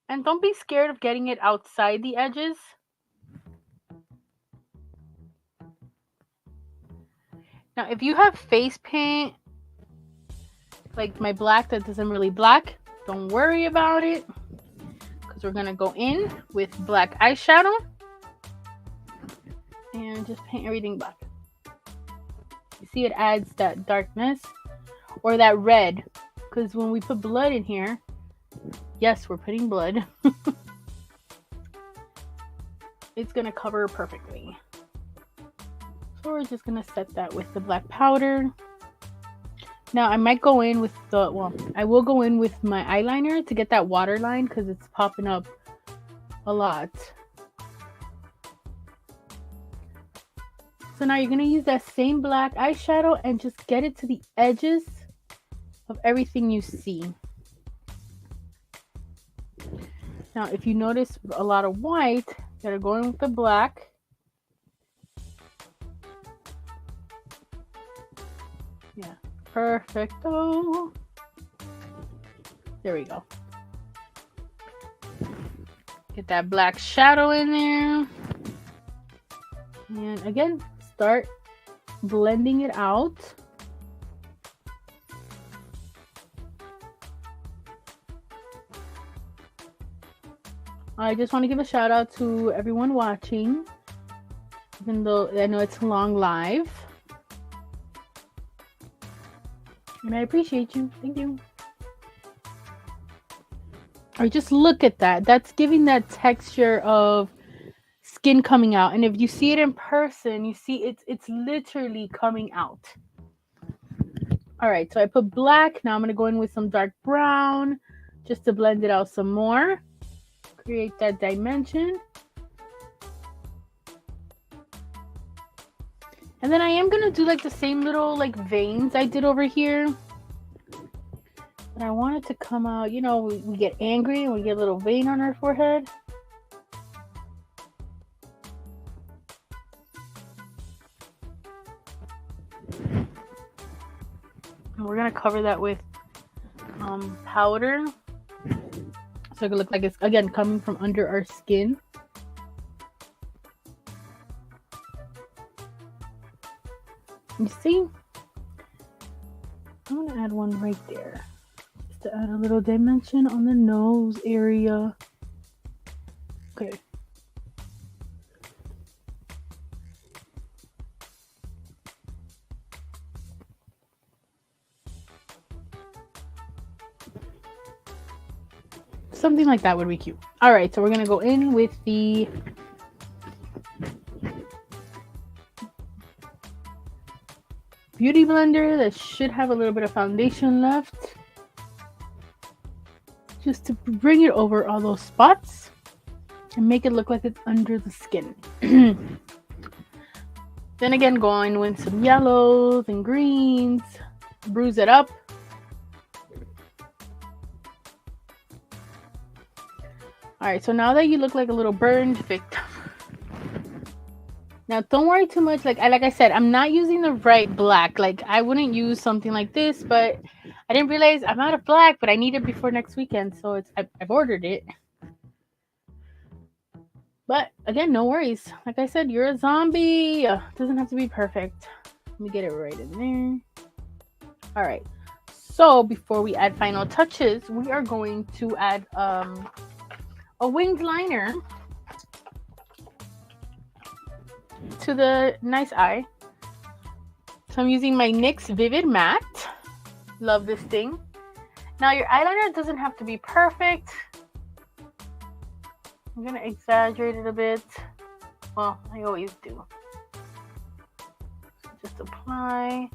And don't be scared of getting it outside the edges. Now, if you have face paint, like my black that isn't really black, don't worry about it, because we're gonna go in with black eyeshadow and just paint everything black. You see, it adds that darkness or that red, because when we put blood in here, yes, we're putting blood, it's gonna cover perfectly. So we're just gonna set that with the black powder. Now I might go in with the, well, I will go in with my eyeliner to get that waterline because it's popping up a lot. So now you're going to use that same black eyeshadow and just get it to the edges of everything you see. Now if you notice a lot of white that are going with the black, yeah. Perfecto. There we go. Get that black shadow in there. And again, start blending it out. I just want to give a shout out to everyone watching, even though I know it's a long live. And I appreciate you. Thank you. Or just look at that. That's giving that texture of skin coming out. And if you see it in person, you see it's literally coming out. All right, so I put black. Now I'm going to go in with some dark brown just to blend it out some more. Create that dimension. And then I am going to do like the same little like veins I did over here. But I want it to come out, you know, we get angry and we get a little vein on our forehead. And we're going to cover that with powder. So it could look like it's, again, coming from under our skin. You see? I'm going to add one right there. Just to add a little dimension on the nose area. Okay. Something like that would be cute. All right, so we're gonna go in with the beauty blender that should have a little bit of foundation left, just to bring it over all those spots and make it look like it's under the skin. Then again, go in with some yellows and greens, bruise it up. All right, so now that you look like a little burned victim, now don't worry too much. Like I said, I'm not using the right black. Like I wouldn't use something like this, but I didn't realize I'm out of black, but I need it before next weekend, so I've ordered it. But again, no worries. Like I said, you're a zombie. It doesn't have to be perfect. Let me get it right in there. All right. So before we add final touches, we are going to add a winged liner to the nice eye. So I'm using my NYX Vivid Matte. Love this thing. Now your eyeliner doesn't have to be perfect. I'm gonna exaggerate it a bit. Well, I always do. So just apply.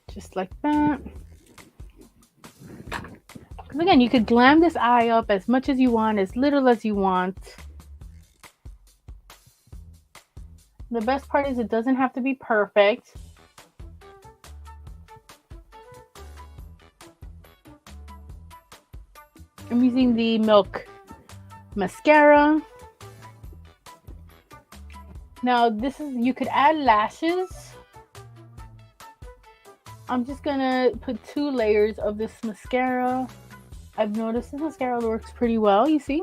Just like that. Because again, you could glam this eye up as much as you want, as little as you want. The best part is it doesn't have to be perfect. I'm using the Milk mascara. Now this is, you could add lashes. I'm just gonna put 2 layers of this mascara. I've noticed this mascara works pretty well, you see?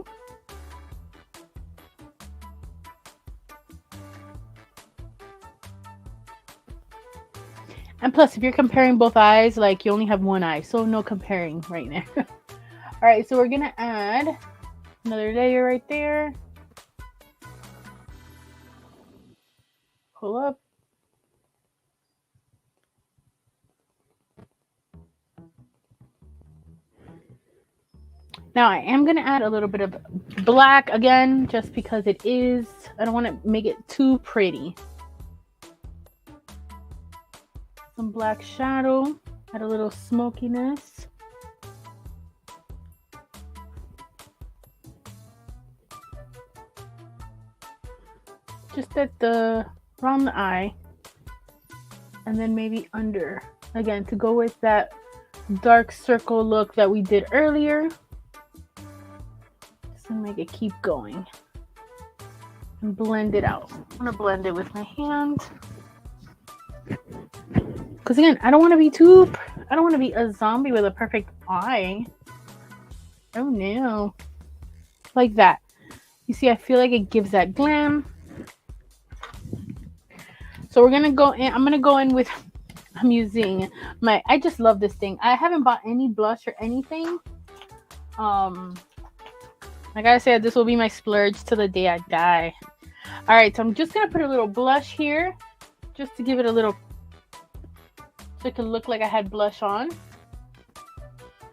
And plus, if you're comparing both eyes, like you only have one eye, so no comparing right now. All right, so we're gonna add another layer right there. Pull up. Now I am gonna add a little bit of black again, just because it is, I don't want to make it too pretty. Some black shadow, add a little smokiness. Just at around the eye, and then maybe under, again, to go with that dark circle look that we did earlier. Just to make it keep going and blend it out. I'm gonna blend it with my hand. Because again, I don't want to be a zombie with a perfect eye. Oh no. Like that. You see, I feel like it gives that glam. So we're going to go in. I'm going to go in with, I'm using I just love this thing. I haven't bought any blush or anything. Like I said, this will be my splurge till the day I die. All right, so I'm just going to put a little blush here. Just to give it a little, so it can look like I had blush on.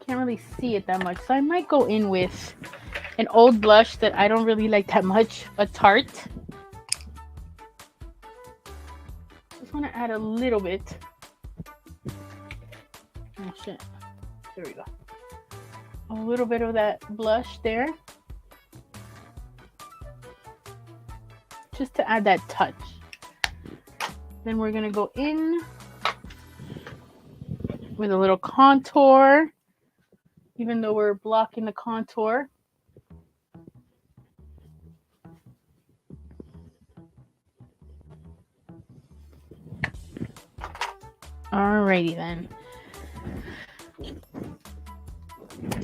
Can't really see it that much. So I might go in with an old blush that I don't really like that much. A Tarte. Just want to add a little bit. Oh shit. There we go. A little bit of that blush there. Just to add that touch. Then we're going to go in with a little contour, even though we're blocking the contour. Alrighty then.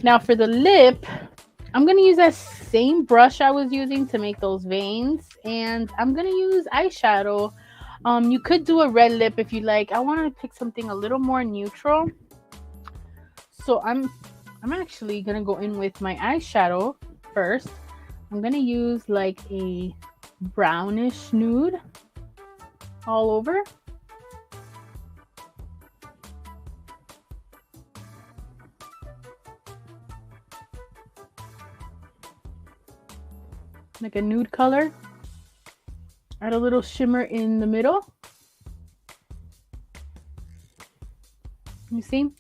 Now for the lip, I'm going to use that same brush I was using to make those veins, and I'm going to use eyeshadow. You could do a red lip if you like. I want to pick something a little more neutral. So I'm actually going to go in with my eyeshadow first. I'm going to use like a brownish nude all over. like a nude color. Add a little shimmer in the middle. You see?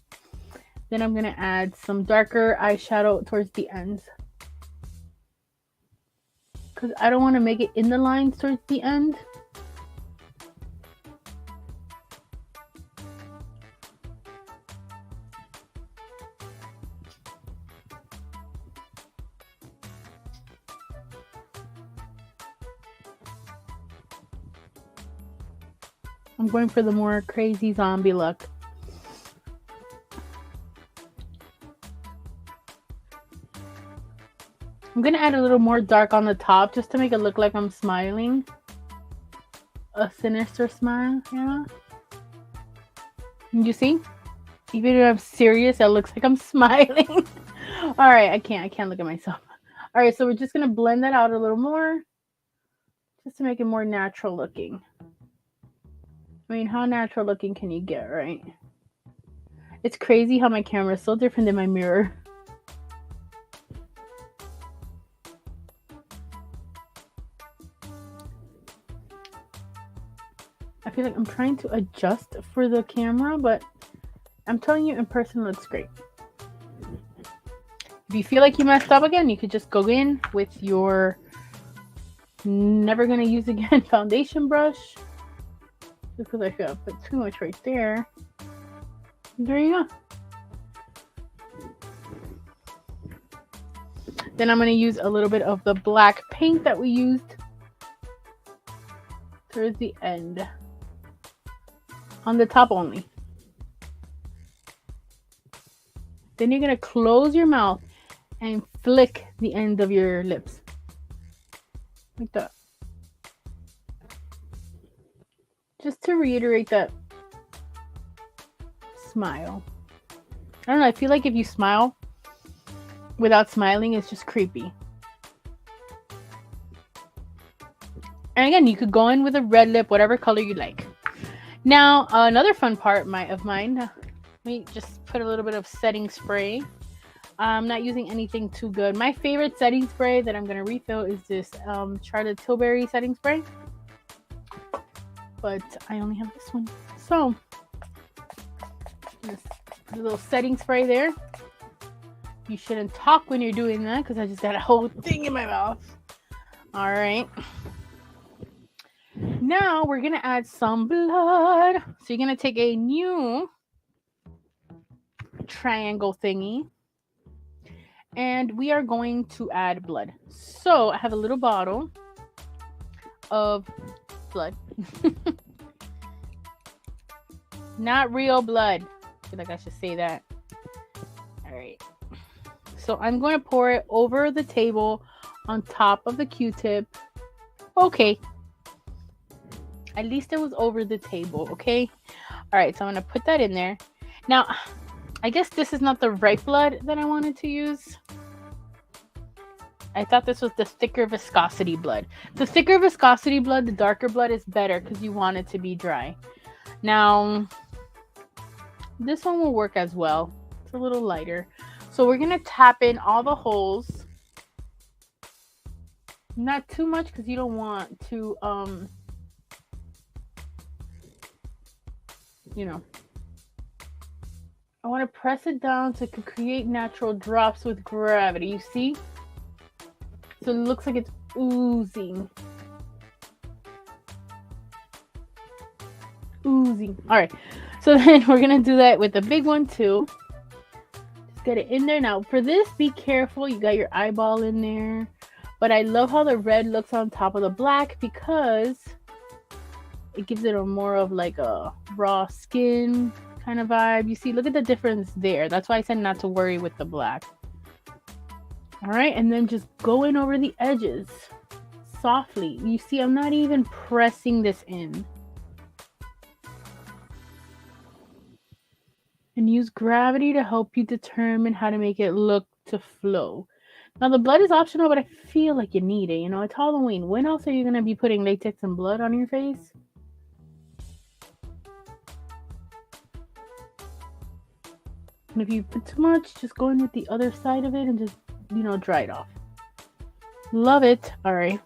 Then I'm going to add some darker eyeshadow towards the ends. Because I don't want to make it in the lines towards the end. I'm going for the more crazy zombie look. I'm going to add a little more dark on the top just to make it look like I'm smiling. A sinister smile, yeah. You see? Even if I'm serious, it looks like I'm smiling. Alright, I can't look at myself. Alright, so we're just going to blend that out a little more. Just to make it more natural looking. I mean, how natural looking can you get, right? It's crazy how my camera is so different than my mirror. I feel like I'm trying to adjust for the camera, but I'm telling you, in person it looks great. If you feel like you messed up again, you could just go in with your never gonna use again foundation brush. Just because I feel I put too much right there. There you go. Then I'm going to use a little bit of the black paint that we used towards the end. On the top only. Then you're going to close your mouth and flick the end of your lips. Like that. Just to reiterate that smile. I don't know, I feel like if you smile without smiling, it's just creepy. And again, you could go in with a red lip, whatever color you like. Now, another fun part of mine, let me just put a little bit of setting spray. I'm not using anything too good. My favorite setting spray that I'm going to refill is this Charlotte Tilbury setting spray. But I only have this one. So, just put a little setting spray there. You shouldn't talk when you're doing that because I just got a whole thing in my mouth. Alright. Now we're going to add some blood. So you're going to take a new triangle thingy. And we are going to add blood. So I have a little bottle of blood. Not real blood. I feel like I should say that. Alright. So I'm going to pour it over the table on top of the Q-tip. Okay. At least it was over the table, okay? Alright, so I'm going to put that in there. Now, I guess this is not the right blood that I wanted to use. I thought this was the thicker viscosity blood. The thicker viscosity blood, the darker blood is better because you want it to be dry. Now, this one will work as well. It's a little lighter. So we're going to tap in all the holes. Not too much because you don't want to, you know. I want to press it down so it can create natural drops with gravity. You see? So it looks like it's oozing. Oozing. Alright. So then we're going to do that with the big one too. Just get it in there. Now for this, be careful. You got your eyeball in there. But I love how the red looks on top of the black because it gives it a more of like a raw skin kind of vibe. You see, look at the difference there. That's why I said not to worry with the black. Alright, and then just go in over the edges softly. You see, I'm not even pressing this in. And use gravity to help you determine how to make it look to flow. Now, the blood is optional, but I feel like you need it. You know, it's Halloween. When else are you going to be putting latex and blood on your face? And if you put too much, just go in with the other side of it and just, you know, dry it off. Love it. All right.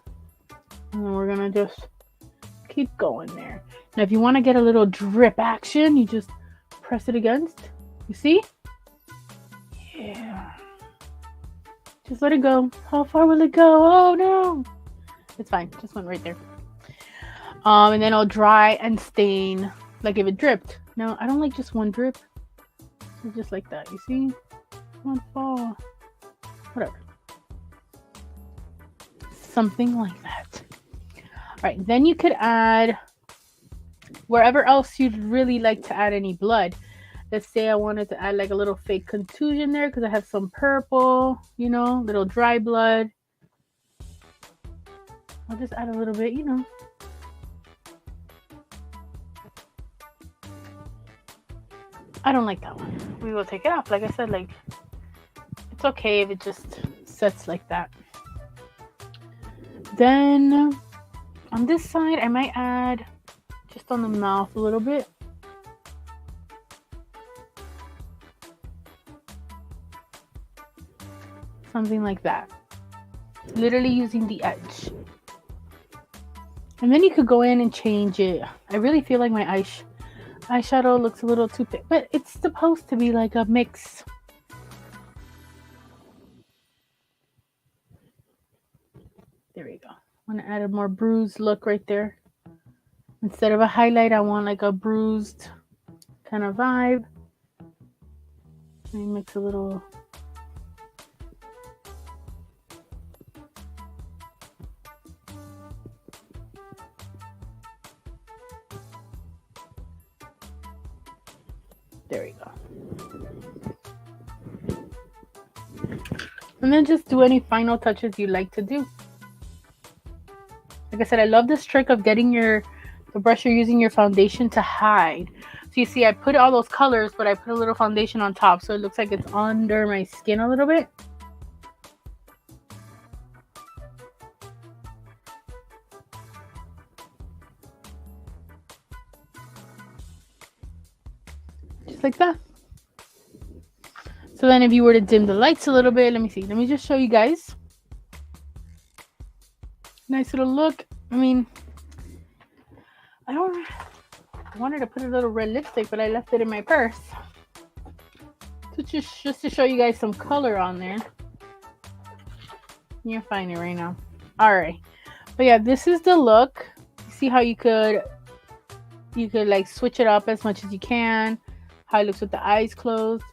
And then we're going to just keep going there. Now, if you want to get a little drip action, you just press it against. You see? Yeah. Just let it go. How far will it go? Oh, no. It's fine. Just went right there. And then I'll dry and stain like if it dripped. Now, I don't like just one drip. So just like that. You see? One fall. Whatever. Something like that. All right. Then you could add wherever else you'd really like to add any blood. Let's say I wanted to add like a little fake contusion there because I have some purple, you know, little dry blood. I'll just add a little bit, you know. I don't like that one. We will take it off. Like I said, like, it's okay if it just sets like that. Then on this side, I might add just on the mouth a little bit. Something like that. Literally using the edge. And then you could go in and change it. I really feel like my eyeshadow looks a little too thick, but it's supposed to be like a mix. There we go. I want to add a more bruised look right there. Instead of a highlight, I want like a bruised kind of vibe. Let me mix a little. There we go. And then just do any final touches you like to do. Like I said, I love this trick of getting the brush you're using your foundation to hide. So you see, I put all those colors, but I put a little foundation on top, so it looks like it's under my skin a little bit. Just like that. So then if you were to dim the lights a little bit, let me see. Let me just show you guys. Nice little look. I mean, I wanted to put a little red lipstick, but I left it in my purse. So just to show you guys some color on there. You'll find it right now. All right. But yeah, this is the look. You see how you could like switch it up as much as you can. How it looks with the eyes closed.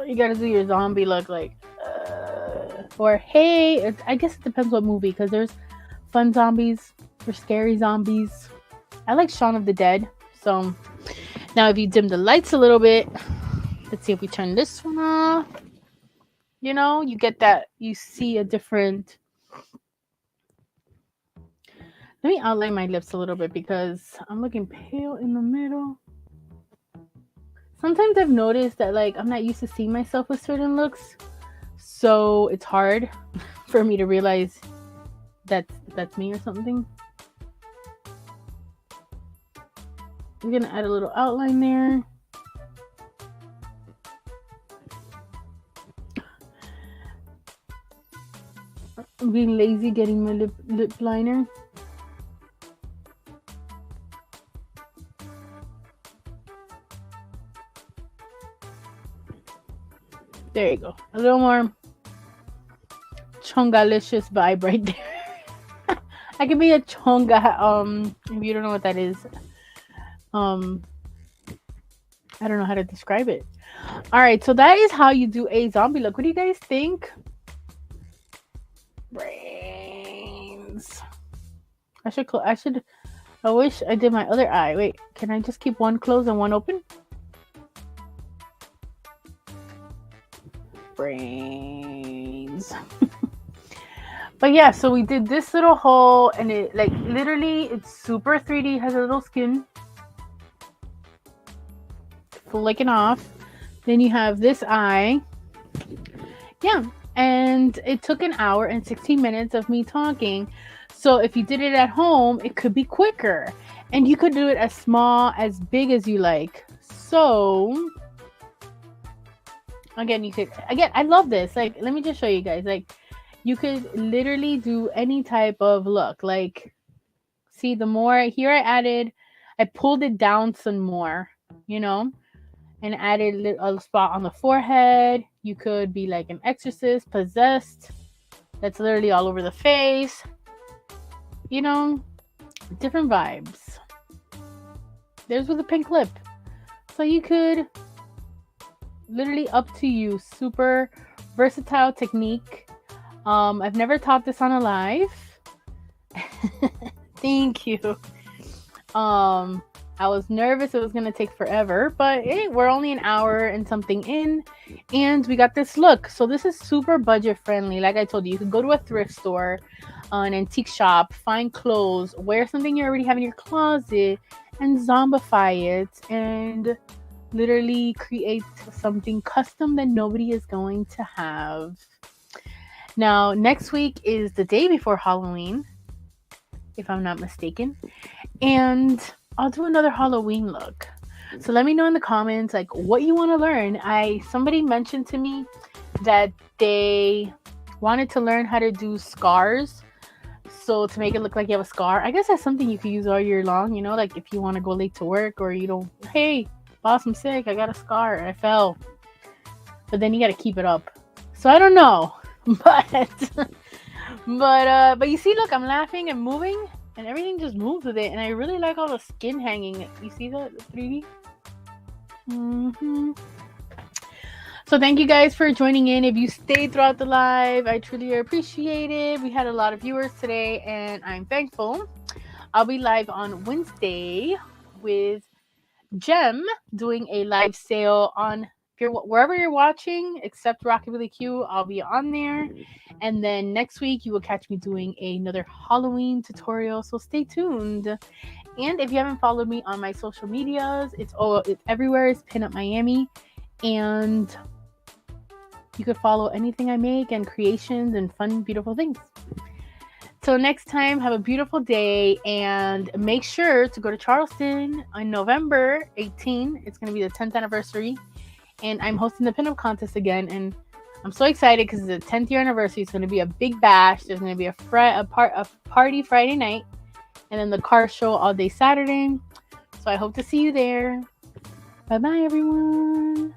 You gotta do your zombie look like, or hey, I guess it depends what movie, because there's fun zombies, there's scary zombies. I like Shaun of the Dead. So now if you dim the lights a little bit, let's see if we turn this one off. You know, you get that, you see a different. Let me outline my lips a little bit because I'm looking pale in the middle. Sometimes I've noticed that like I'm not used to seeing myself with certain looks, so it's hard for me to realize that's me or something. I'm gonna add a little outline there. I'm being lazy getting my lip liner. There you go. A little more chongalicious vibe right there. I could be a chonga, if you don't know what that is. I don't know how to describe it. All right, so that is how you do a zombie look. What do you guys think? Brains. I wish I did my other eye. Wait, can I just keep one closed and one open? Brains. But yeah, so we did this little hole, and it like literally it's super 3D, has a little skin flicking off. Then you have this eye. Yeah, and it took an hour and 16 minutes of me talking. So if you did it at home, it could be quicker, and you could do it as small, as big as you like. So Again, you could, again, I love this. Like, let me just show you guys. Like, you could literally do any type of look. Like, see, the more here I pulled it down some more, you know, and added a spot on the forehead. You could be like an exorcist, possessed. That's literally all over the face. You know, different vibes. There's with a pink lip. So you could literally up to you. Super versatile technique. I've never taught this on a live. Thank you. I was nervous it was gonna take forever, but we're only an hour and something in, and we got this look. So this is super budget friendly. Like I told you, you could go to a thrift store, an antique shop, find clothes, wear something you already have in your closet, and zombify it, and literally create something custom that nobody is going to have. Now, next week is the day before Halloween, if I'm not mistaken, and I'll do another Halloween look. So let me know in the comments like what you want to learn. Somebody mentioned to me that they wanted to learn how to do scars. So to make it look like you have a scar. I guess that's something you can use all year long, you know, like if you want to go late to work or you don't, hey, boss, I'm sick, I got a scar, I fell. But then you got to keep it up. So I don't know. But you see, look, I'm laughing and moving. And everything just moves with it. And I really like all the skin hanging. You see the 3D? So thank you guys for joining in. If you stayed throughout the live, I truly appreciate it. We had a lot of viewers today, and I'm thankful. I'll be live on Wednesday with Jem doing a live sale on wherever you're watching, except Rockabillaque. I'll be on there. And then next week, you will catch me doing another Halloween tutorial. So stay tuned. And if you haven't followed me on my social medias, it's everywhere. It's Pinup Miami. And you could follow anything I make and creations and fun, beautiful things. Till next time, have a beautiful day. And make sure to go to Charleston on November 18. It's going to be the 10th anniversary. And I'm hosting the pinup contest again, and I'm so excited because it's the 10th year anniversary. It's going to be a big bash. There's going to be a party Friday night, and then the car show all day Saturday. So I hope to see you there. Bye bye, everyone.